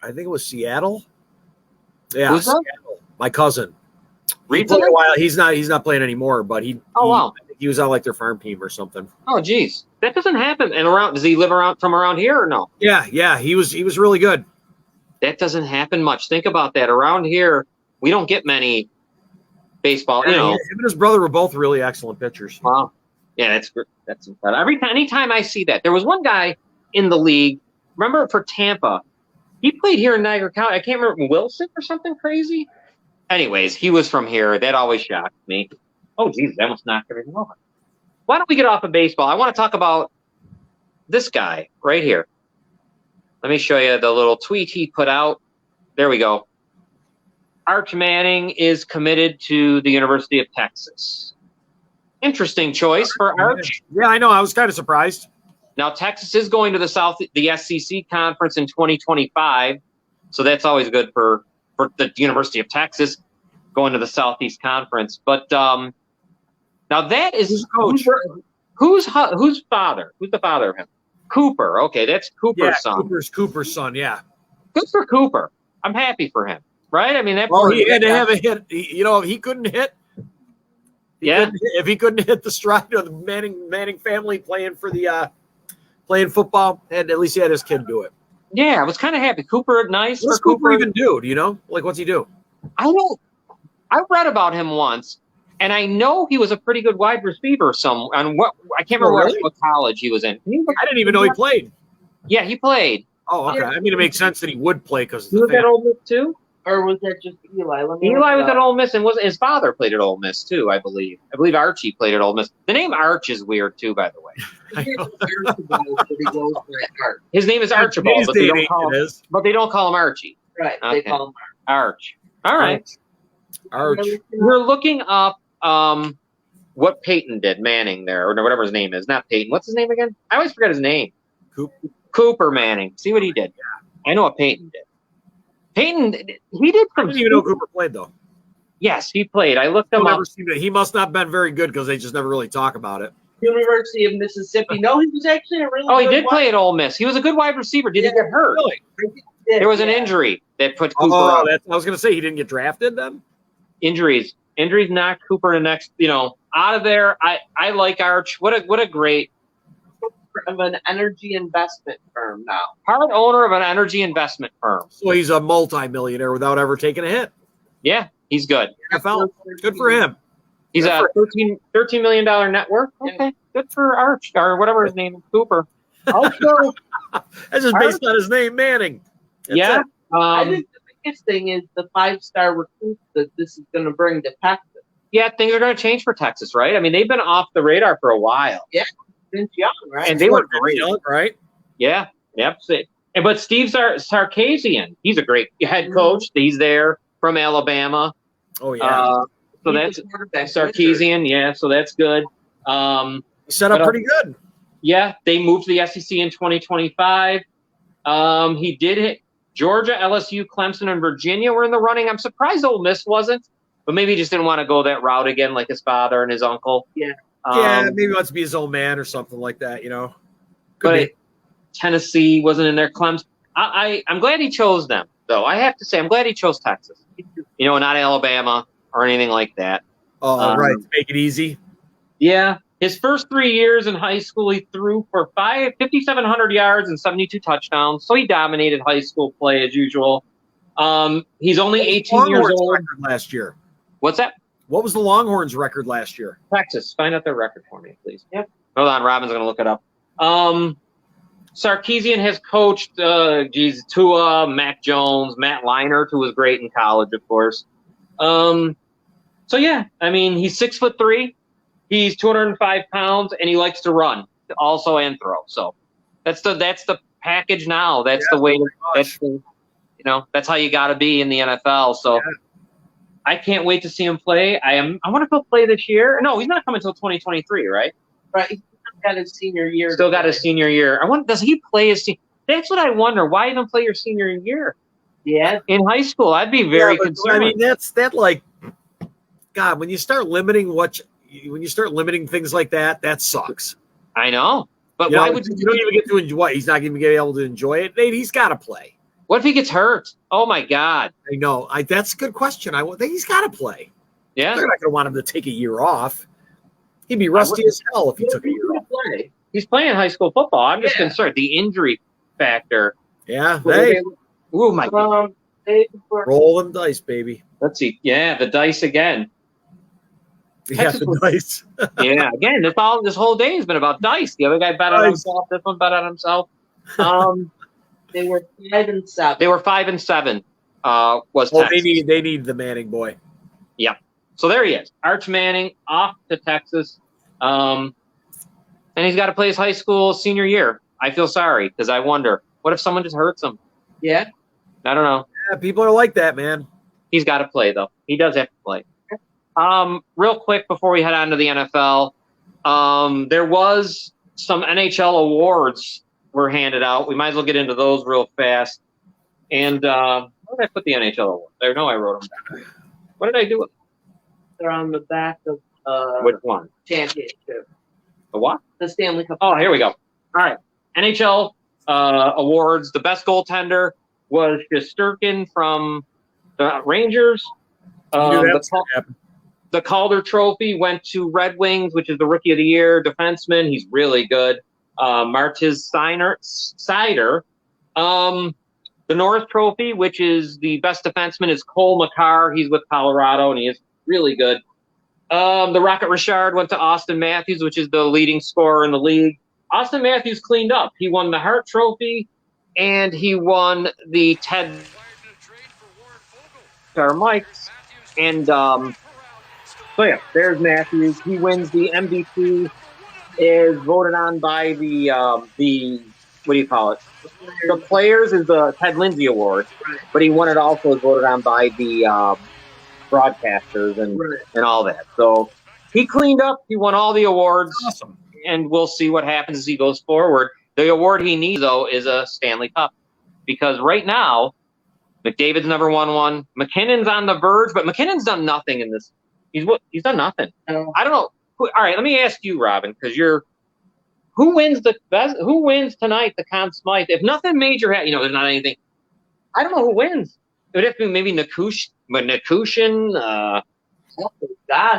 I think it was Seattle. Yeah, who's that? Seattle. My cousin. He played a while. He's not playing anymore, but wow. He was on like their farm team or something. Oh, geez, that doesn't happen. And does he live from around here or no? Yeah, he was really good. That doesn't happen much. Think about that. Around here, we don't get many baseball. Him and his brother were both really excellent pitchers. Wow. Yeah, that's incredible. Anytime I see that, there was one guy in the league. Remember for Tampa, he played here in Niagara County. I can't remember, Wilson or something crazy. Anyways, he was from here. That always shocked me. Oh, geez, I almost knocked everything over. Why don't we get off of baseball? I want to talk about this guy right here. Let me show you the little tweet he put out. There we go. Arch Manning is committed to the University of Texas. Interesting choice for Arch. Yeah, I know. I was kind of surprised. Now, Texas is going to the SEC conference in 2025, so that's always good for the University of Texas going to the Southeast Conference. But now that is who's father? Who's the father of him? Cooper. Okay, that's Cooper's son. Cooper's son. Yeah, good for Cooper. I'm happy for him. Right? I mean, he had to have a hit. If he couldn't hit. If he couldn't hit the stride of the Manning family playing football, and at least he had his kid do it. Yeah, I was kind of happy. Cooper, nice. What's Cooper even do? Do you know? Like, what's he do? I don't. I read about him once, and I know he was a pretty good wide receiver. I can't remember what college he was in. I didn't even know he played. Yeah, he played. Oh, okay. I mean, it makes sense that he would play because he was at Ole Miss too. Or was that just Eli? Eli was at Ole Miss, and his father played at Ole Miss too, I believe. I believe Archie played at Ole Miss. The name Arch is weird too, by the way. His name is Archibald, but they don't call him Archie. Right, okay. They call him Arch. All right. Arch. We're looking up what Peyton did, Manning there, or whatever his name is. Not Peyton. What's his name again? I always forget his name. Cooper Manning. See what he did. I know what Peyton did. Peyton, he did some. I didn't even know Cooper played, though. Yes, he played. I looked him up. He must not have been very good because they just never really talk about it. University of Mississippi. No, he was actually a really good he did play at Ole Miss. He was a good wide receiver. Did he get hurt? Really? There was an injury that put Cooper out. I was going to say he didn't get drafted then? Injuries knocked Cooper the next, out of there. I like Arch. What a great. Of an energy investment firm now. Part owner of an energy investment firm. So he's a multimillionaire without ever taking a hit. Yeah, he's good. Good for him. He's a $13 million net worth. Okay, good for Arch or whatever his name is, Cooper. Also, that's just based on his name, Manning. That's I think the biggest thing is the 5-star recruit that this is going to bring to Texas. Yeah, things are going to change for Texas, right? I mean, they've been off the radar for a while. Yeah. Young, right? And they were great, right? Yeah, yep. But Steve Sarkisian, he's a great head coach. He's there from Alabama. Oh yeah. So that's Sarkisian. Yeah, so that's good. He set up pretty good. Yeah, they moved to the SEC in 2025. He did hit Georgia, LSU, Clemson, and Virginia were in the running. I'm surprised Ole Miss wasn't, but maybe he just didn't want to go that route again like his father and his uncle. Yeah. Maybe he wants to be his own man or something like that, Could but be. Tennessee wasn't in there. Clemson. I'm glad he chose them, though. I have to say, I'm glad he chose Texas. Not Alabama or anything like that. Oh, right. To make it easy. Yeah. His first 3 years in high school, he threw for 5,700 yards and 72 touchdowns. So he dominated high school play as usual. He's only 18 years old. Last year. What's that? What was the Longhorns' record last year? Texas. Find out their record for me, please. Yep. Hold on. Robin's going to look it up. Sarkisian has coached Tua, Mac Jones, Matt Leinart, who was great in college, of course. He's 6'3". He's 205 pounds, and he likes to run also and throw. So that's the package now. That's the way. That's how you got to be in the NFL. So I can't wait to see him play. I want to go play this year. No, he's not coming until 2023, right? Right. He's got his senior year. Still got his senior year. Does he play his senior? That's what I wonder. Why even play your senior year? Yeah. In high school, I'd be very concerned. I mean, God, when you start limiting things like that, that sucks. I know. But why would you don't even get to enjoy it? He's not even going to be able to enjoy it. He's got to play. What if he gets hurt? Oh, my God. I know. That's a good question. He's got to play. Yeah. They're not going to want him to take a year off. He'd be rusty as hell if he took a year off. He's playing high school football. I'm just concerned. The injury factor. Yeah. Oh, my God. Roll them dice, baby. Let's see. Yeah, the dice again. Yeah, the dice. Yeah, again, this whole day has been about dice. The other guy bet on himself. This one bet on himself. They were 5-7. They were 5-7. They need the Manning boy. Yeah. So there he is, Arch Manning, off to Texas, and he's got to play his high school senior year. I feel sorry because I wonder, what if someone just hurts him? Yeah. I don't know. Yeah, people are like that, man. He's got to play though. He does have to play. Real quick before we head on to the NFL, there was some NHL awards were handed out. We might as well get into those real fast. And where did I put the NHL awards? I know I wrote them down. What did I do with them? They're on the back of which one? Championship. The what? The Stanley Cup. Oh, here we go. All right. NHL awards. The best goaltender was Shesterkin from the Rangers. The Calder Trophy went to Red Wings, which is the Rookie of the Year defenseman. He's really good. Martis Seider. The Norris Trophy, which is the best defenseman, is Cole Makar. He's with Colorado, and he is really good. The Rocket Richard went to Austin Matthews, which is the leading scorer in the league. Austin Matthews cleaned up. He won the Hart Trophy, and he won the Ted Mikes. And there's Matthews. He wins the MVP. Is voted on by the what do you call it? The players is the Ted Lindsay Award, but he won it also is voted on by the broadcasters and all that. So he cleaned up. He won all the awards. Awesome. And we'll see what happens as he goes forward. The award he needs, though, is a Stanley Cup. Because right now, McDavid's never won one. McKinnon's on the verge, but McKinnon's done nothing in this. He's done nothing. I don't know. All right, let me ask you, Robin, because who wins tonight the Conn Smythe? If nothing major, there's not anything. I don't know who wins. It would have to be maybe Nikushin,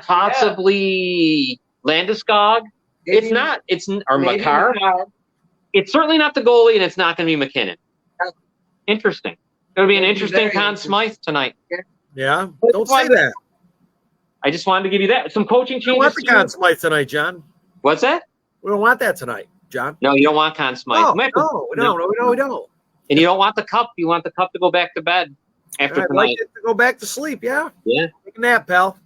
possibly Landeskog. It's not. Or Makar. It's certainly not the goalie, and it's not going to be McKinnon. Interesting. It'll be an interesting Conn Smythe tonight. Yeah, don't say that. I just wanted to give you that. Some coaching changes. We don't want the Conn Smythe tonight, John. What's that? We don't want that tonight, John. No, you don't want Conn Smythe. No, we don't. And you don't want the cup. You want the cup to go back to bed after tonight. Like it to go back to sleep, yeah? Yeah. Take a nap, pal.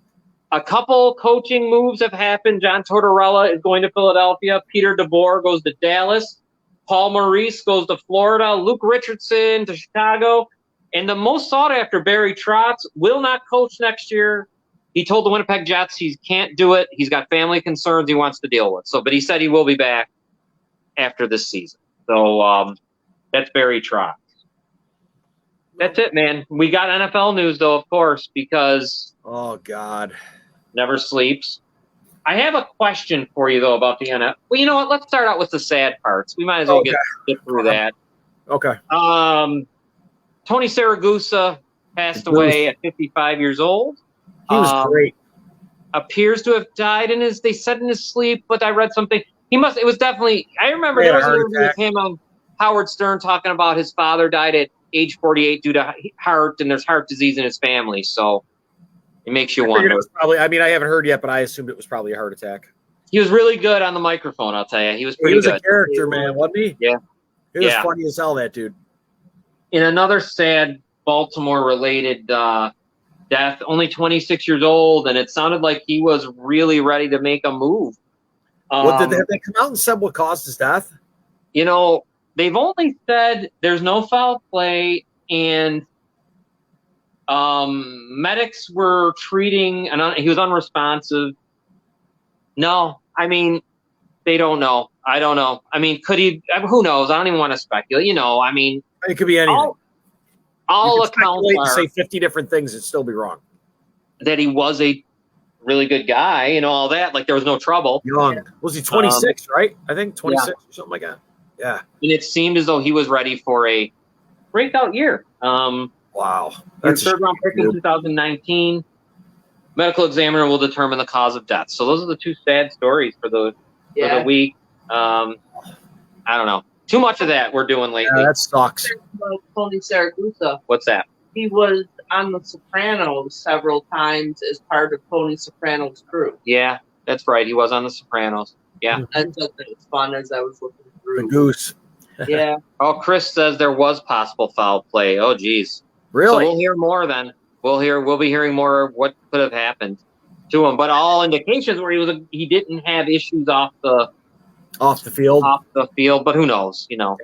A couple coaching moves have happened. John Tortorella is going to Philadelphia. Peter DeBoer goes to Dallas. Paul Maurice goes to Florida. Luke Richardson to Chicago. And the most sought-after, Barry Trotz, will not coach next year. He told the Winnipeg Jets he can't do it. He's got family concerns he wants to deal with. But he said he will be back. after this season. So that's very trying. That's it, man. We got NFL news, though, of course, because oh God, never sleeps. I have a question for you, though, about the NFL. Well, you know what? Let's start out with the sad parts. We might as well get through that. Okay. Tony Saragusa passed away at 55 years old. He was great. Appears to have died they said in his sleep, but I read something. It was definitely, I remember there was an interview with him on Howard Stern talking about his father died at age 48 due to heart, and there's heart disease in his family. So it makes you wonder. It was probably, I mean, I haven't heard yet, but I assumed it was probably a heart attack. He was really good on the microphone, I'll tell you. He was pretty good. He was a character, man, wasn't he? Yeah. He was funny as hell, that dude. In another sad Baltimore-related death, only 26 years old, and it sounded like he was really ready to make a move. Have they come out and said what caused his death? You know, they've only said there's no foul play, and medics were treating, and he was unresponsive. No, I mean, they don't know. I don't know. I mean, could he? Who knows? I don't even want to speculate. You know, I mean, it could be anything. All accounts are say 50 different things and still be wrong. That he was a really good guy, you know, all that. Like there was no trouble. Young. Was he 26, right? I think 26 or something like that. Yeah. And it seemed as though he was ready for a breakout year. Wow. That's third round pick in 2019. Medical examiner will determine the cause of death. So those are the two sad stories for the week. I don't know. Too much of that we're doing lately. Yeah, that sucks. Tony Saragusa. What's that? He was on The Sopranos several times as part of Tony Soprano's crew. Yeah, that's right. He was on The Sopranos. Yeah. I thought that was fun as I was looking through. The goose. Yeah. Oh, Chris says there was possible foul play. Oh, geez. Really? So we'll hear more then. We'll be hearing more of what could have happened to him. But all indications were he didn't have issues off the field. But who knows? You know.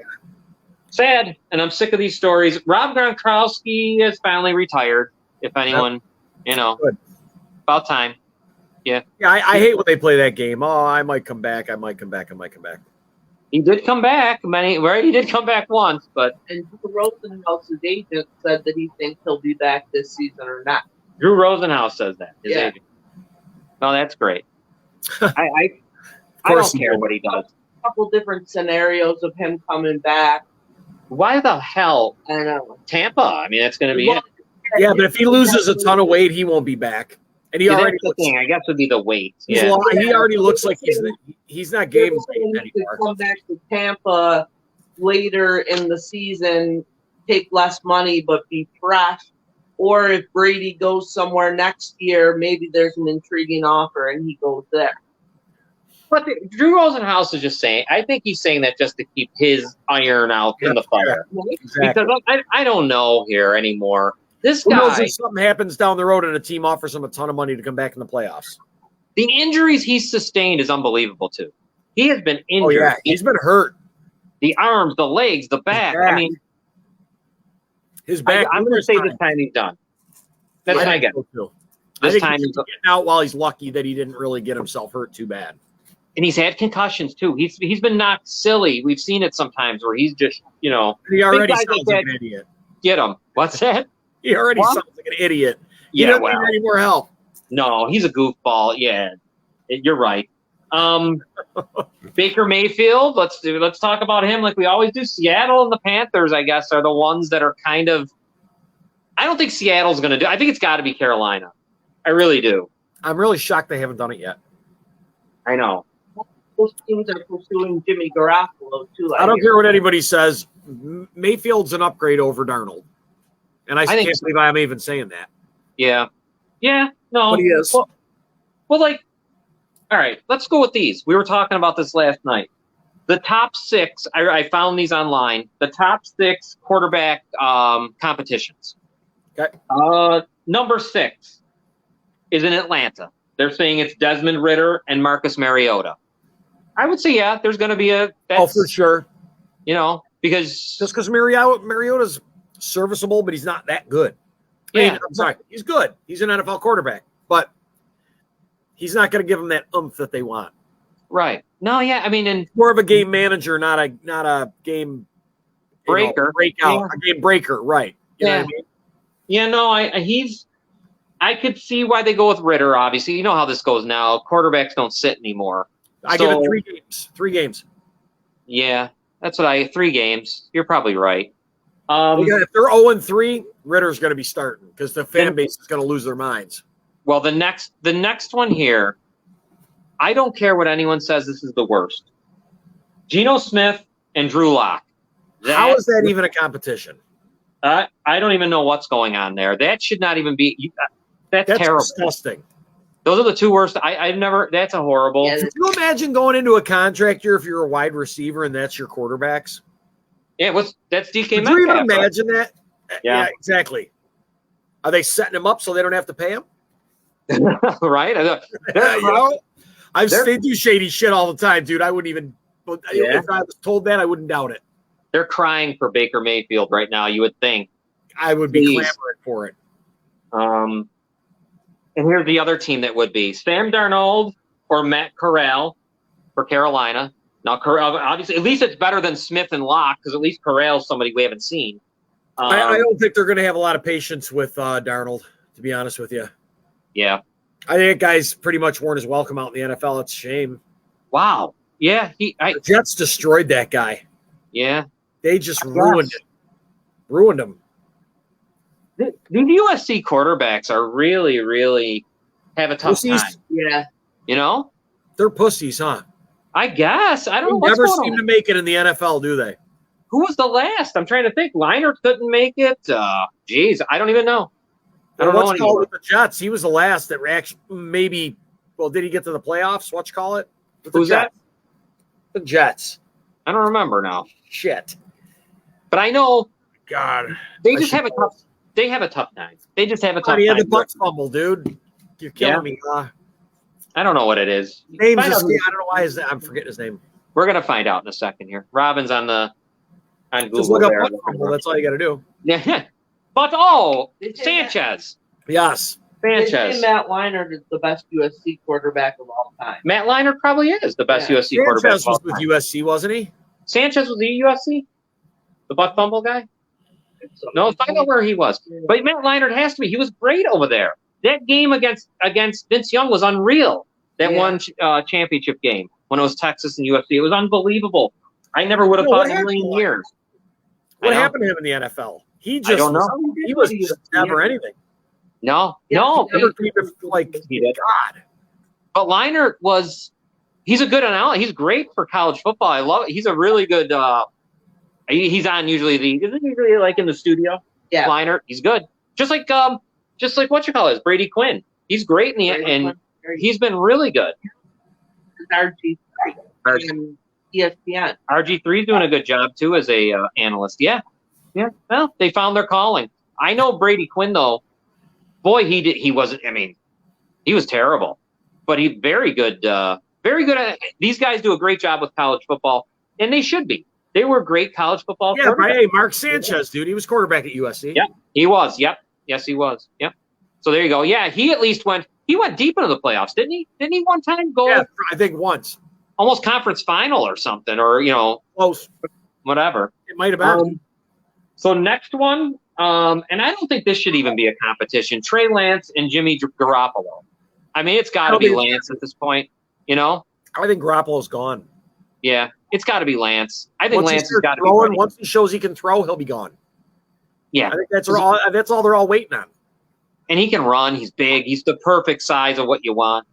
Sad, and I'm sick of these stories. Rob Gronkowski has finally retired. If anyone, you know, good. About time. Yeah. Yeah, I hate when they play that game. Oh, I might come back. He did come back. He did come back once, but. And Drew Rosenhaus's agent said that he thinks he'll be back this season or not. Drew Rosenhaus says that. His agent. Oh, that's great. I don't care what he does. A couple different scenarios of him coming back. Why the hell? I know. Tampa. I mean, that's going to be it. Yeah, but if he loses a ton of weight, he won't be back. And he already looks, I guess would be the weight. He already looks like he's not game anymore. To come back to Tampa later in the season, take less money but be fresh. Or if Brady goes somewhere next year, maybe there's an intriguing offer and he goes there. But Drew Rosenhaus is just saying, I think he's saying that just to keep his iron out in the fire. Exactly. Because I don't know here anymore. This guy. Who knows if something happens down the road and a team offers him a ton of money to come back in the playoffs? The injuries he's sustained is unbelievable, too. He has been injured. Oh, yeah. He's been hurt. The arms, the legs, the back. I mean, his back. I'm going to say this time he's done. That's my guess. This time he's getting out while he's lucky that he didn't really get himself hurt too bad. And he's had concussions, too. He's been knocked silly. We've seen it sometimes where he's just, you know. He already sounds like an idiot. Get him. What's that? He already sounds like an idiot. He doesn't need any more help. No, he's a goofball. Yeah, you're right. Baker Mayfield, let's talk about him like we always do. Seattle and the Panthers, I guess, are the ones that are kind of – I don't think Seattle's going to do – I think it's got to be Carolina. I really do. I'm really shocked they haven't done it yet. I know. Those teams are pursuing Jimmy Garoppolo, too. I don't care what anybody says. Mayfield's an upgrade over Darnold. And I can't believe I'm even saying that. Yeah. Yeah, no. But he is. Well, like, all right, let's go with these. We were talking about this last night. The top 6, I found these online, the top 6 quarterback competitions. Okay. Number 6 is in Atlanta. They're saying it's Desmond Ritter and Marcus Mariota. I would say, yeah, there's going to be for sure. You know, because just because Mariota's serviceable, but he's not that good. Yeah, I'm sorry, he's good. He's an NFL quarterback, but he's not going to give them that oomph that they want. Right. No, yeah. I mean, and more of a game manager, not a game breaker, breakout, a game breaker, right? You know what I mean? Yeah. No, I could see why they go with Ritter. Obviously, you know how this goes now. Quarterbacks don't sit anymore. I give it 3 games. 3 games. Yeah, that's what 3 games. You're probably right. If they're 0-3, Ritter's going to be starting because the fan base is going to lose their minds. Well, the next one here, I don't care what anyone says. This is the worst. Geno Smith and Drew Lock. How is that even a competition? I don't even know what's going on there. That should not even be. That's terrible. Disgusting. Those are the 2 worst. I've never. That's a horrible. Could you imagine going into a contract year if you're a wide receiver and that's your quarterbacks? Yeah, that's DK Metcalf. Could you even imagine that? Yeah, exactly. Are they setting him up so they don't have to pay him? Right? They do shady shit all the time, dude. I wouldn't even. If I was told that, I wouldn't doubt it. They're crying for Baker Mayfield right now. You would think. I would be clamoring for it. And here's the other team that would be Sam Darnold or Matt Corral for Carolina. Now, Corral, obviously, at least it's better than Smith and Locke because at least Corral's somebody we haven't seen. I don't think they're going to have a lot of patience with Darnold, to be honest with you. Yeah. I think that guy's pretty much worn his welcome out in the NFL. It's a shame. Wow. Yeah. The Jets destroyed that guy. Yeah. They just ruined it. Ruined him. The USC quarterbacks are really, really have a tough time. Yeah. You know? They're pussies, huh? I guess. I don't know. They never seem to make it in the NFL, do they? Who was the last? I'm trying to think. Leinart couldn't make it. Geez, I don't even know. I don't know what's called with the Jets. He was the last that actually maybe. Well, did he get to the playoffs? What you call it? Who's that? The Jets. I don't remember now. Shit. But I know. God. They just have a tough. They have a tough time. They just have a tough time. He had the butt fumble, dude. You're killing me. I don't know what it is. I don't know why I'm forgetting his name. We're gonna find out in a second here. Robin's on Google. Just look up butt fumble. That's all you got to do. Yeah. But Sanchez. Yes. Sanchez. Matt Leinart is the best USC quarterback of all time. Matt Leinart probably is the best USC quarterback of all time. Sanchez was with USC, wasn't he? Sanchez was the USC? The butt fumble guy? No, find out where he was. But Matt Leinart has to be. He was great over there. That game against Vince Young was unreal. That one championship game when it was Texas and USC. It was unbelievable. I never would have thought in a million years. What happened to him in the NFL? He just I don't know. He was never anything. No. Never like God. But Leinart he's a good analyst. He's great for college football. I love it. He's a really good he's on usually like in the studio. Yeah. Leinart, he's good. Just like what you call it, Brady Quinn. He's great and he's been really good. RG3 and ESPN. RG3's doing a good job too as a analyst. Yeah. Well, they found their calling. I know Brady Quinn though. Boy, he wasn't. I mean, he was terrible, but he's very good. Very good at these guys. Do a great job with college football, and they should be. They were great college football. Yeah, but hey, Mark Sanchez, dude, he was quarterback at USC. Yeah, he was. Yep. Yes, he was. Yep. So there you go. Yeah, he at least went. He went deep into the playoffs, didn't he? Didn't he one time go? Yeah, I think once. Almost conference final or something, or close. Whatever. It might have been. So next one, and I don't think this should even be a competition. Trey Lance and Jimmy Garoppolo. I mean, it's got to be Lance at this point. I think Garoppolo's gone. Yeah, it's got to be Lance. I think Lance has got to be. Once he shows he can throw, he'll be gone. Yeah, I think that's all they're all waiting on. And he can run. He's big. He's the perfect size of what you want.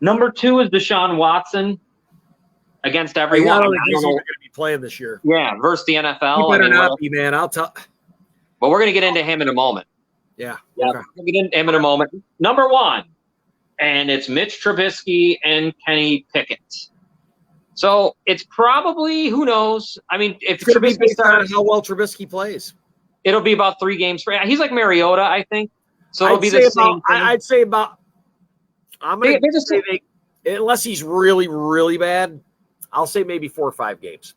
Number 2 is Deshaun Watson against everyone. I don't think he's going to be playing this year. Yeah, versus the NFL. He better not be, man. I'll tell. But we're going to get into him in a moment. Yeah. Okay. We'll get into him in a moment. Number 1, and it's Mitch Trubisky and Kenny Pickett. So it's probably, who knows? I mean, if Trubisky starts, how well Trubisky plays, it'll be about 3 games for. He's like Mariota, I think. So it'll be the same thing. I'd say about. I'm going to say unless he's really, really bad, I'll say maybe 4 or 5 games.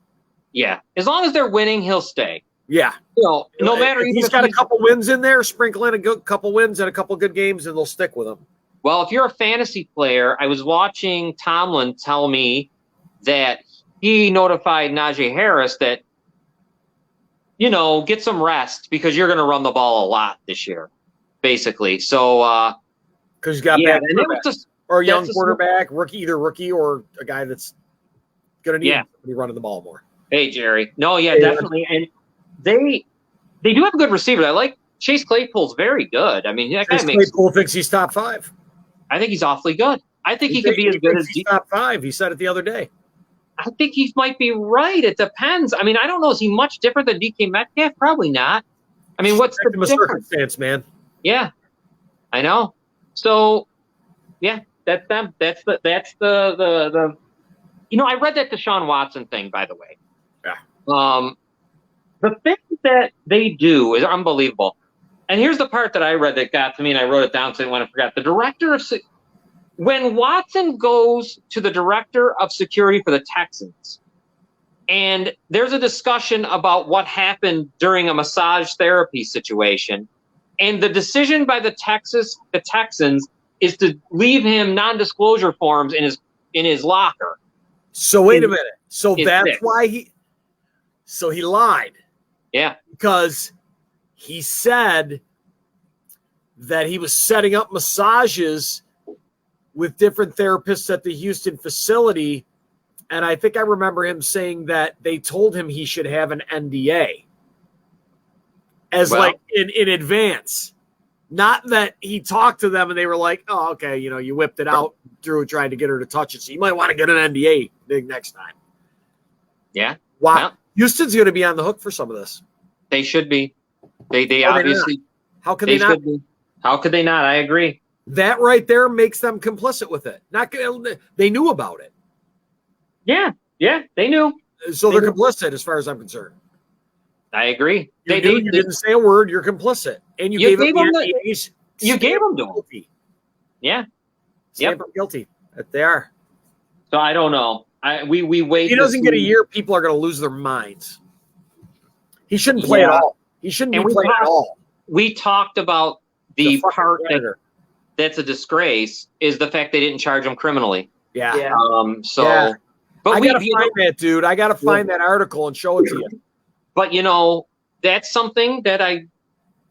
Yeah, as long as they're winning, he'll stay. Yeah, no matter. He's got a couple wins in there, sprinkle in a couple wins and a couple good games, and they'll stick with him. Well, if you're a fantasy player, I was watching Tomlin tell me that he notified Najee Harris that, get some rest because you're going to run the ball a lot this year, basically. So, because he's got bad or a young quarterback, rookie or a guy that's going to need to be running the ball more. Hey, Jerry. No, definitely. And they do have a good receiver. I like Chase Claypool's very good. I mean, that guy Claypool thinks he's top 5. I think he's awfully good. I think he could be as good as he's top 5. He said it the other day. I think he might be right. It depends. I mean, I don't know. Is he much different than DK Metcalf? Probably not. I mean, what's the difference? Circumstance, man. Yeah, I know. So, yeah, that's them. That's the. I read that Deshaun Watson thing, by the way. Yeah. The thing that they do is unbelievable. And here's the part that I read that got to me, and I wrote it down so I didn't want to forget. The director of when Watson goes to the director of security for the Texans, and there's a discussion about what happened during a massage therapy situation, and the decision by the Texans is to leave him non-disclosure forms in his locker. So wait a minute. So that's why he lied. Yeah. Because he said that he was setting up massages with different therapists at the Houston facility. And I think I remember him saying that they told him he should have an NDA in advance. Not that he talked to them and they were like, oh, okay, you whipped it out, Drew tried to get her to touch it. So you might want to get an NDA next time. Yeah. Wow. Well, Houston's going to be on the hook for some of this. They should be. They obviously. How could they not? How could they not? I agree. That right there makes them complicit with it. They knew about it. Yeah, they knew. So they're complicit as far as I'm concerned. I agree. You didn't say a word. You're complicit, and you gave them the NDAs. You gave them to them. Yeah. Stamp them guilty. That they are. So I don't know. We wait. He doesn't get a year. People are going to lose their minds. He shouldn't play at all. He shouldn't be playing at all. We talked about the part that's a disgrace is the fact they didn't charge him criminally. Yeah. But I gotta find that, dude. I gotta find that article and show it to you. But that's something that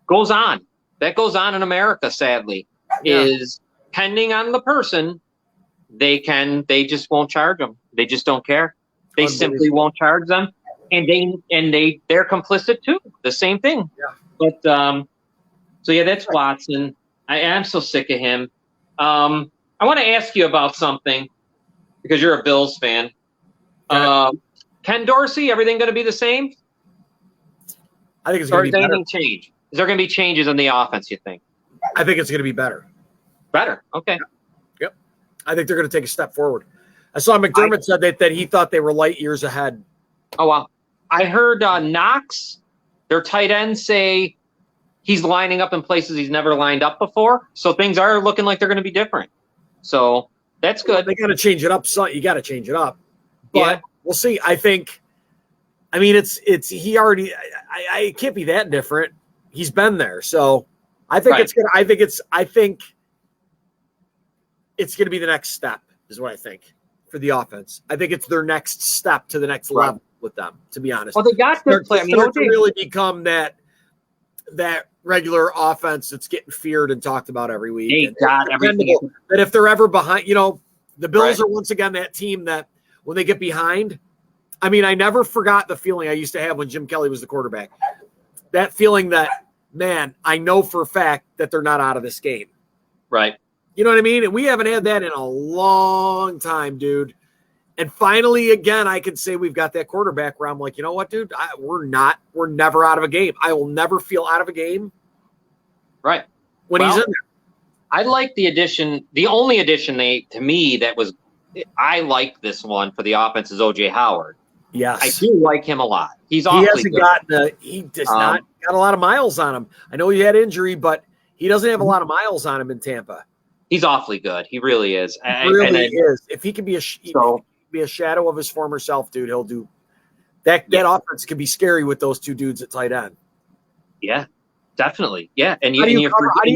goes on. That goes on in America, sadly. Is depending on the person, they just won't charge them. They just don't care. They simply won't charge them. And they're complicit too. The same thing. Yeah. But that's Watson. I am so sick of him. I want to ask you about something because you're a Bills fan. Ken Dorsey, everything going to be the same? I think it's going to be better. Change? Is there going to be changes in the offense, you think? I think it's going to be better. Better. Okay. Yep. I think they're going to take a step forward. I saw McDermott said that he thought they were light years ahead. Oh, wow. I heard Knox, their tight end, say he's lining up in places he's never lined up before. So things are looking like they're going to be different. So that's good. They got to change it up. You got to change it up. But we'll see. I think, he already, I can't be that different. He's been there. So I think it's good. I think it's going to be the next step is what I think for the offense. I think it's their next step to the next level with them, to be honest. Well, they got good play. To really become that regular offense that's getting feared and talked about every week. They got everything. That if they're ever behind, the Bills are once again that team that when they get behind, I never forgot the feeling I used to have when Jim Kelly was the quarterback. That feeling that, man, I know for a fact that they're not out of this game. Right. You know what I mean? And we haven't had that in a long time, dude. And finally, again, I can say we've got that quarterback where I'm like, you know what, dude? We're never out of a game. I will never feel out of a game. Right. When he's in there. I like the addition. The only addition I like this one for the offense is O.J. Howard. Yes. I do like him a lot. He does not got a lot of miles on him. I know he had injury, but he doesn't have a lot of miles on him in Tampa. He's awfully good. He really is. He really is. If he can be a shadow of his former self, dude, he'll do that. That offense can be scary with those two dudes at tight end. Yeah, definitely. Yeah, and how do you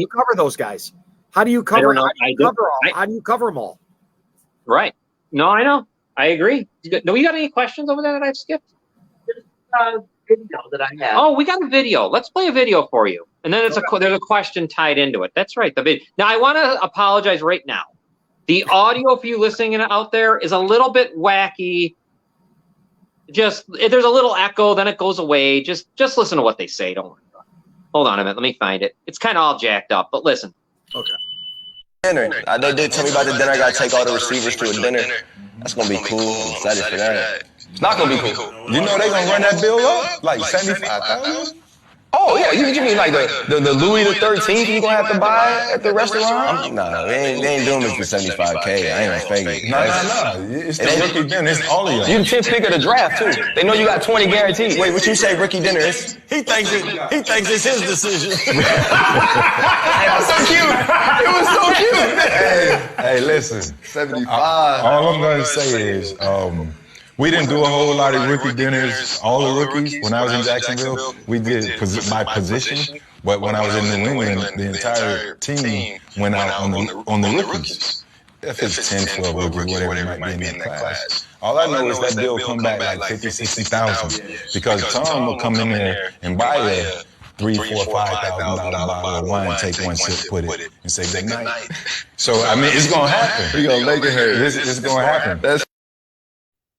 cover those guys? How do you cover? How do you cover them all? Right. No, I know. I agree. No, you got any questions over there that I've skipped? Video that I have. Oh, we got a video. Let's play a video for you, and then there's a question tied into it. That's right. The video. Now, I want to apologize right now. The audio for you listening out there is a little bit wacky. Just there's a little echo, then it goes away. Just listen to what they say. Don't worry about it. Hold on a minute. Let me find it. It's kind of all jacked up, but listen. Okay. Dinner. They did tell me about the dinner. I got to take all the receivers to a dinner. That's going to be cool. I'm excited for that. It's not going to be cool. You know they going to run that bill up? Like 75,000? Oh, yeah. You mean like the Louis the 13th you going to have to buy at the restaurant? No, they ain't doing it for 75K. I ain't going to fake it. No. It's the rookie dinner. It's all of y'all. You the 10th pick of the draft, too. They know you got 20 guaranteed. Wait, what you say rookie dinner is? He thinks it's his decision. It was so cute. It was so cute. Hey, listen. 75. All I'm going to say is we didn't do a whole lot of rookie dinners, all the rookies. When I was in Jacksonville, we did by position. But when I was in New England, the entire team went out on the rookies. If it's 10, 12 rookies, whatever it might be in that class. All I know is that bill come back like 50, 60,000 because Tom will come in there and buy a $3,000, $4,000, $5,000 bottle of wine, take one sip, put it, and say good night. So I mean, it's gonna happen. We're gonna make it hurt. It's gonna happen.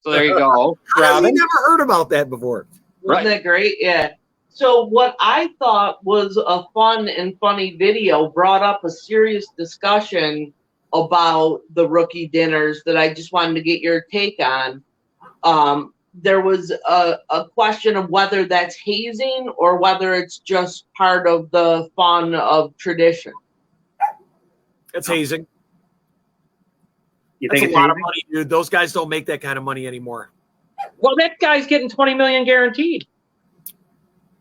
So there you go. I never heard about that before. Wasn't that great? Yeah. So what I thought was a fun and funny video brought up a serious discussion about the rookie dinners that I just wanted to get your take on. There was a question of whether that's hazing or whether it's just part of the fun of tradition. It's hazing. You That's think a lot of money, dude. Those guys don't make that kind of money anymore. Well, that guy's getting $20 million guaranteed.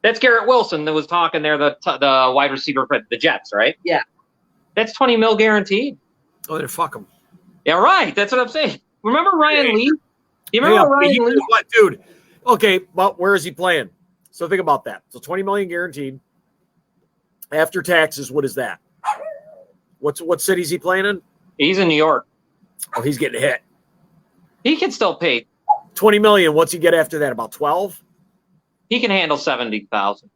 That's Garrett Wilson that was talking there, the wide receiver for the Jets, right? Yeah. That's $20 million guaranteed. Oh, then fuck them. Yeah, right. That's what I'm saying. Remember Ryan Lee? You remember Ryan Lee? What, dude? Okay, but where is he playing? So think about that. So $20 million guaranteed. After taxes, what is that? What city is he playing in? He's in New York. Oh, he's getting hit. He can still pay $20 million. What's he get after that? About 12? He can handle 70,000.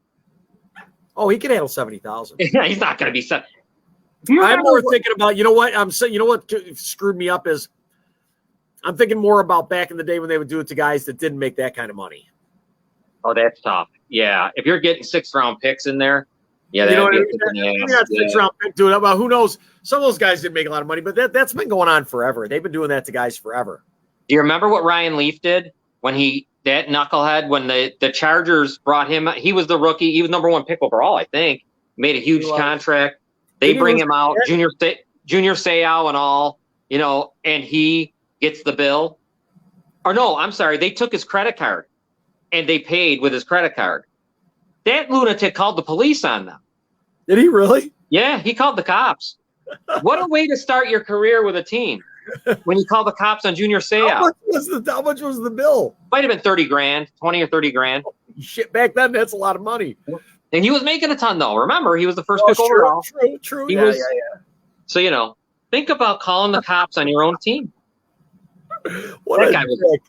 Oh, he can handle 70,000. Yeah, he's not going to be set. I'm more thinking about, you know what? I'm saying, you know what screwed me up is I'm thinking more about back in the day when they would do it to guys that didn't make that kind of money. Oh, that's tough. Yeah, if you're getting 6th-round picks in there, yeah, you know what I mean? That's 6th-round pick, dude. Well, who knows? Some of those guys didn't make a lot of money, but that's been going on forever. They've been doing that to guys forever. Do you remember what Ryan Leaf did when that knucklehead, when the Chargers brought him? He was the rookie. He was number 1 pick overall, I think. Made a huge contract. They bring him out, Junior Seau and all, you know, and he gets the bill. Or no, I'm sorry. They took his credit card and they paid with his credit card. That lunatic called the police on them. Did he really? Yeah, he called the cops. What a way to start your career with a team when you call the cops on Junior Seau. How much was the bill? Might have been 30 grand, 20 or 30 grand. Shit, back then, that's a lot of money. And he was making a ton, though. Remember, he was the first pick overall. True. Yeah. So, you know, think about calling the cops on your own team. That guy was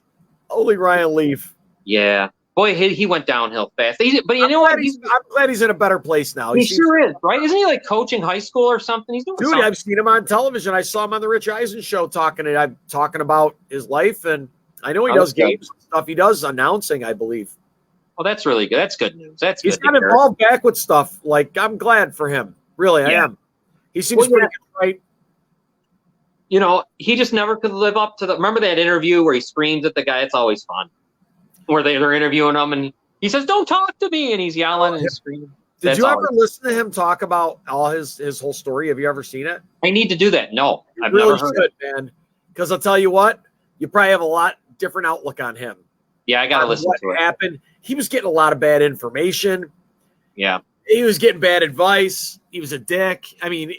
only Ryan Leaf. Yeah. Boy, he went downhill fast. But you know what? I'm glad he's in a better place now. He sure is, right? Isn't he like coaching high school or something? He's doing something. I've seen him on television. I saw him on the Rich Eisen show talking about his life, and I know he does games and stuff. He does announcing, I believe. Oh, that's really good. That's good news. He's got involved back with stuff. Like, I'm glad for him. Really, I am. He seems pretty good, right? You know, he just never could live up to remember that interview where he screams at the guy? It's always fun. Where they're interviewing him and he says, "Don't talk to me," and he's yelling and screaming. Did you ever listen to him talk about all his whole story? Have you ever seen it? I need to do that. No, I've never heard it, man. Because I'll tell you what, you probably have a lot different outlook on him. Yeah, I got to listen to it. What happened? He was getting a lot of bad information. Yeah. He was getting bad advice. He was a dick. I mean,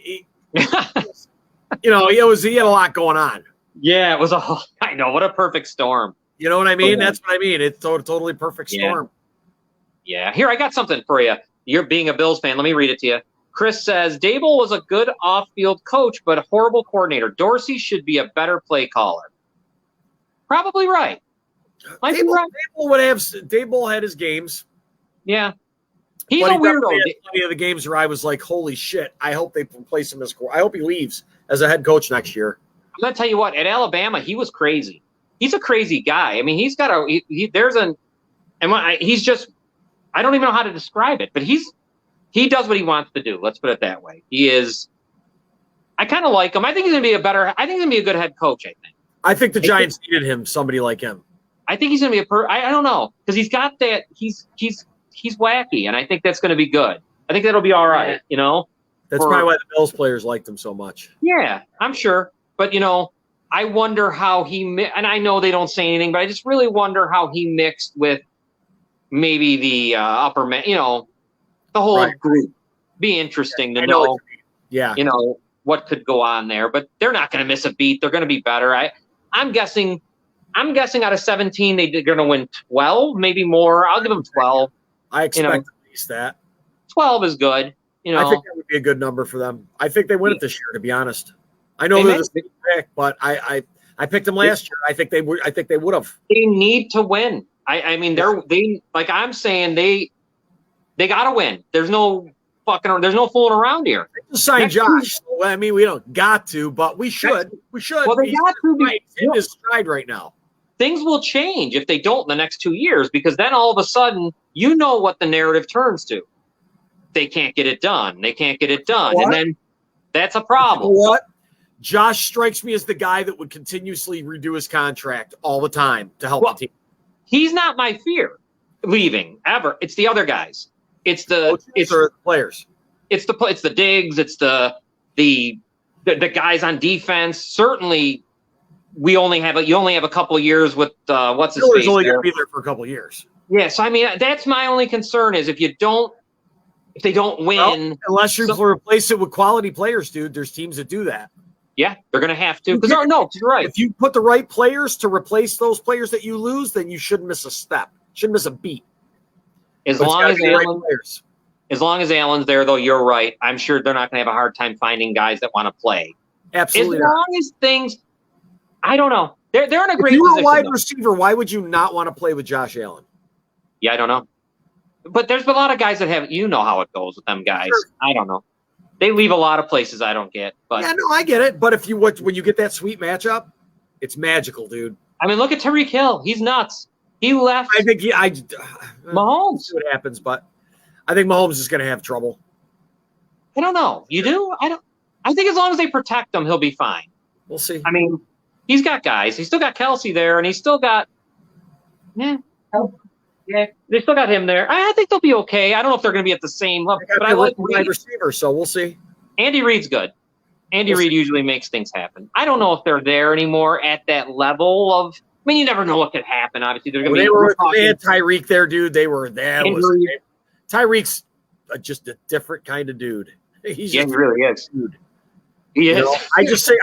you know, he had a lot going on. Yeah, it was I know. What a perfect storm. You know what I mean? That's what I mean. It's totally perfect storm. Yeah. Here, I got something for you. You're being a Bills fan. Let me read it to you. Chris says, Dable was a good off-field coach, but a horrible coordinator. Dorsey should be a better play caller. Probably right. Dable had his games. Yeah. He's a weirdo. Many of the games where I was like, holy shit, I hope they replace him I hope he leaves as a head coach next year. I'm going to tell you what, at Alabama, he was crazy. He's a crazy guy. I mean, he's got he's just, I don't even know how to describe it, but he does what he wants to do. Let's put it that way. I kind of like him. I think he's going to be a good head coach, I think the Giants needed him, somebody like him. I think he's going to be I don't know, because he's got that, he's wacky, and I think that's going to be good. I think that'll be all right, you know? That's probably why the Bills players liked him so much. Yeah, I'm sure. But, you know, I wonder how and I know they don't say anything, but I just really wonder how he mixed with maybe the upper man, you know, the whole group. Be interesting to know, you know, what could go on there. But they're not going to miss a beat. They're going to be better. I'm guessing out of 17, they're going to win 12, maybe more. I'll give them 12. I expect at least that. 12 is good. You know, I think that would be a good number for them. I think they win it this year, to be honest. I know they're the same pick, but I picked them last year. I think they would have. They need to win. I mean, they like I'm saying they got to win. There's no fooling around here. They just signed Josh. So, I mean, we don't got to, but we should. We should. Well, they got to be in his stride right now. Things will change if they don't in the next 2 years, because then all of a sudden, you know what the narrative turns to. They can't get it done. They can't get it done. And then that's a problem. You know what? Josh strikes me as the guy that would continuously redo his contract all the time to help the team. He's not my fear leaving ever. It's the other guys. It's the players. It's the Diggs. It's the guys on defense. Certainly, you only have a couple of years with what's his face. Only going to be there for a couple of years. Yeah, so I mean that's my only concern is if they don't win, unless you replace it with quality players, dude. There's teams that do that. Yeah, they're going to have to. Because you're right. If you put the right players to replace those players that you lose, then you shouldn't miss a step. Shouldn't miss a beat. As long as Allen's there, though, you're right. I'm sure they're not going to have a hard time finding guys that want to play. Absolutely. As long as things, I don't know. They're in a great position. If you're a wide receiver, why would you not want to play with Josh Allen? Yeah, I don't know. But there's a lot of guys that have, you know how it goes with them guys. Sure. I don't know. They leave a lot of places I don't get. But yeah, no, I get it. But when you get that sweet matchup, it's magical, dude. I mean, look at Tyreek Hill. He's nuts. He left. I think Mahomes. See what happens, but I think Mahomes is going to have trouble. I don't know. You do? I don't. I think as long as they protect him, he'll be fine. We'll see. I mean, he's got guys. He's still got Kelsey there, and he's still got. Yeah, they still got him there. I think they'll be okay. I don't know if they're going to be at the same level, but I like wide receiver, so we'll see. Andy Reid's good. Andy Reid usually makes things happen. I don't know if they're there anymore at that level of. I mean, you never know what could happen. Obviously, they're going to be. They had Tyreek there, dude. They were there. Tyreek's just a different kind of dude. He really is. Dude. He is. You know,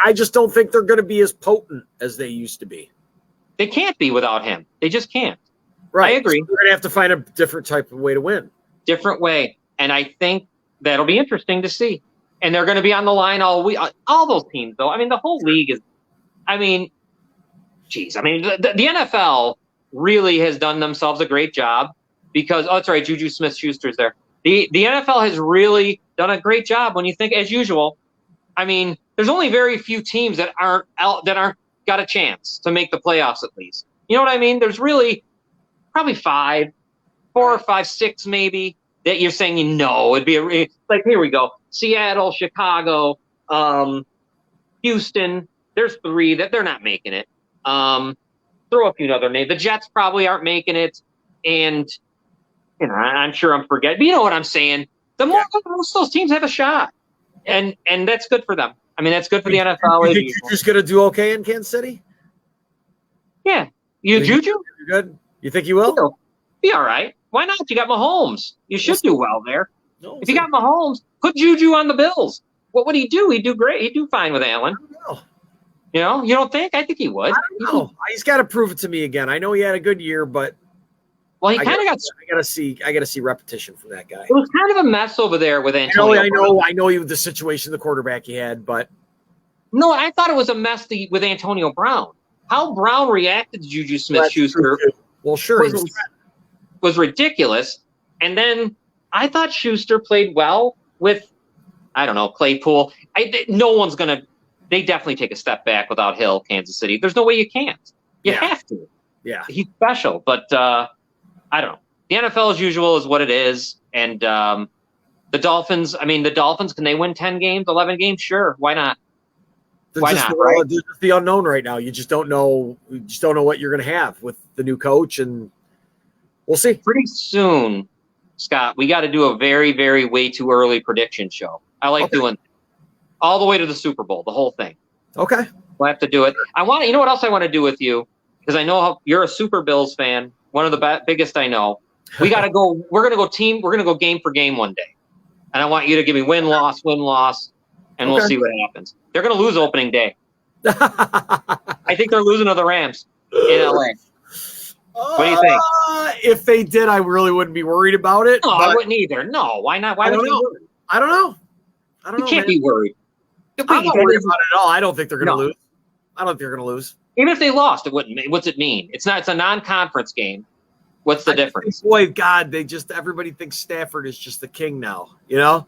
I just don't think they're going to be as potent as they used to be. They can't be without him. They just can't. Right. I agree. So we're going to have to find a different type of way to win. Different way. And I think that'll be interesting to see. And they're going to be on the line all week. All those teams, though. I mean, the whole league is – I mean, geez. I mean, the NFL really has done themselves a great job because – oh, that's right. Juju Smith-Schuster's there. The NFL has really done a great job when you think, as usual. I mean, there's only very few teams that aren't got a chance to make the playoffs at least. You know what I mean? There's really – probably 4 or 5, 6 maybe that you're saying, it'd be like, here we go. Seattle, Chicago, Houston. There's 3 that they're not making it. Throw a few other names. The Jets probably aren't making it. And, I'm sure I'm forgetting. But you know what I'm saying? Most of those teams have a shot. And that's good for them. I mean, that's good for the NFL. You think Juju's going to do okay in Kansas City? Yeah. Juju? You're good. You think you will? He'll be all right. Why not? You got Mahomes. You should do well there. No, if you got Mahomes, put Juju on the Bills. What would he do? He'd do great. He'd do fine with Allen. I don't know. You don't think? I think he would. I don't know. He's got to prove it to me again. I know he had a good year, but Well, he kind of got. I gotta see repetition from that guy. It was kind of a mess over there with Antonio. I know the situation, the quarterback he had, but no, I thought it was a mess with Antonio Brown. How Brown reacted to Juju Smith-Schuster. Well, sure, was ridiculous. And then I thought Schuster played well with, I don't know, Claypool. No one's gonna. They definitely take a step back without Hill, Kansas City. There's no way you can't. You have to. Yeah, he's special, but I don't know. The NFL, as usual, is what it is. And the Dolphins, can they win 10 games, 11 games? Sure. Why not? Why not? Right? They're just the unknown right now. You just don't know. You just don't know what you're going to have with the new coach, and we'll see. Pretty soon, Scott, we got to do a very, very way too early prediction show. I like doing all the way to the Super Bowl, the whole thing. Okay. We'll have to do it. You know what else I want to do with you? Because I know how you're a Super Bills fan, one of the biggest I know. We got to go. We're going to go team. We're going to go game for game one day. And I want you to give me win-loss, and we'll see what happens. They're going to lose opening day. I think they're losing to the Rams in LA. What do you think? If they did, I really wouldn't be worried about it. No, I wouldn't either. No, why not? Why would you be worried? I don't know. You can't be worried. I'm not worried about it at all. I don't think they're going to lose. I don't think they're going to lose. Even if they lost, it wouldn't. What's it mean? It's a non-conference game. What's the difference? Boy, God, everybody thinks Stafford is just the king now. You know?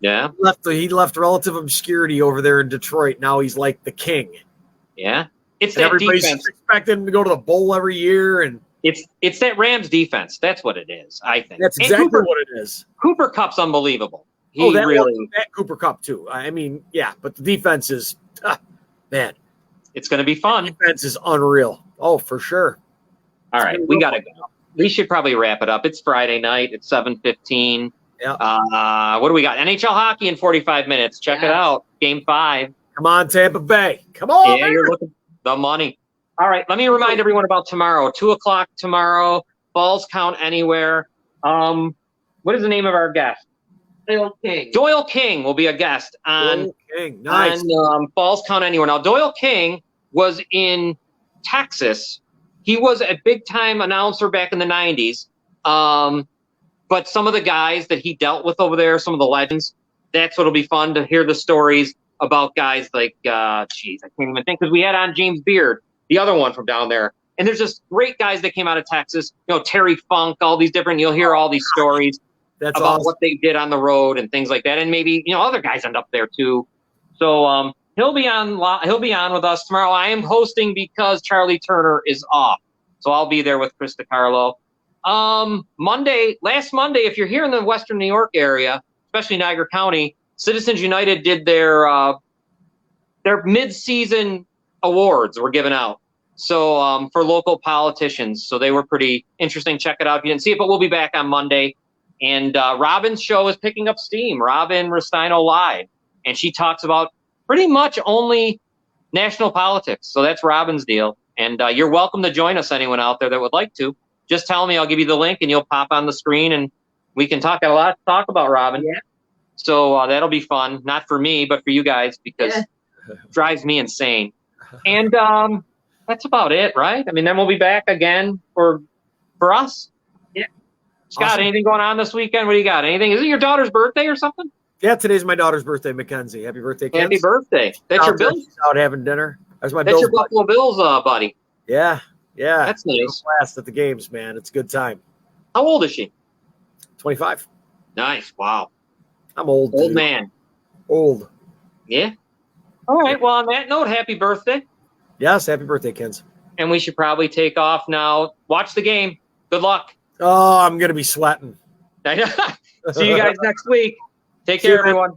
Yeah. He left relative obscurity over there in Detroit. Now he's like the king. Yeah. It's that everybody's defense. Expecting him to go to the bowl every year, and it's that Rams defense. That's what it is. I think that's exactly what it is. Cooper Kupp's unbelievable. That Cooper Kupp too. I mean, yeah, but the defense is man. It's going to be fun. The defense is unreal. Oh, for sure. All right, we got to go. We should probably wrap it up. It's Friday night. It's 7:15. Yeah. What do we got? NHL hockey in 45 minutes. Check it out. Game 5. Come on, Tampa Bay. Come on. Yeah, you're looking the money. All right. Let me remind everyone about tomorrow. 2:00 tomorrow. Balls count anywhere. What is the name of our guest? Doyle King will be a guest on. King. Nice. On Balls Count Anywhere. Now, Doyle King was in Texas. He was a big-time announcer back in the 90s. But some of the guys that he dealt with over there, some of the legends, that's what'll be fun to hear the stories about guys like, I can't even think, because we had on James Beard, the other one from down there. And there's just great guys that came out of Texas. Terry Funk, all these different, you'll hear all these stories. That's about awesome. what they did on the road and things like that, and maybe other guys end up there too. So he'll be on with us tomorrow. I am hosting because Charlie Turner is off, so I'll be there with Chris DiCarlo. Last Monday, if you're here in the Western New York area, especially Niagara County, Citizens United did their mid-season awards were given out. So for local politicians, so they were pretty interesting. Check it out if you didn't see it, but we'll be back on Monday. And Robin's show is picking up steam, Robin Restaino Live. And she talks about pretty much only national politics. So that's Robin's deal. And you're welcome to join us, anyone out there that would like to. Just tell me, I'll give you the link, and you'll pop on the screen, and we can talk about Robin. Yeah. So that'll be fun. Not for me, but for you guys, because it drives me insane. And that's about it, right? I mean, then we'll be back again for us. Scott, awesome. Anything going on this weekend? What do you got? Anything? Is it your daughter's birthday or something? Yeah, today's my daughter's birthday, Mackenzie. Happy birthday, Kenzie. Happy birthday. That's your Bills? She's out having dinner. That's your Buffalo Bills buddy. Yeah. That's nice. Last at the games, man. It's a good time. How old is she? 25. Nice. Wow. I'm old. Old man. Old. Yeah. All right. Well, on that note, happy birthday. Yes, happy birthday, Kens. And we should probably take off now. Watch the game. Good luck. Oh, I'm going to be sweating. See you guys next week. Take care, everyone.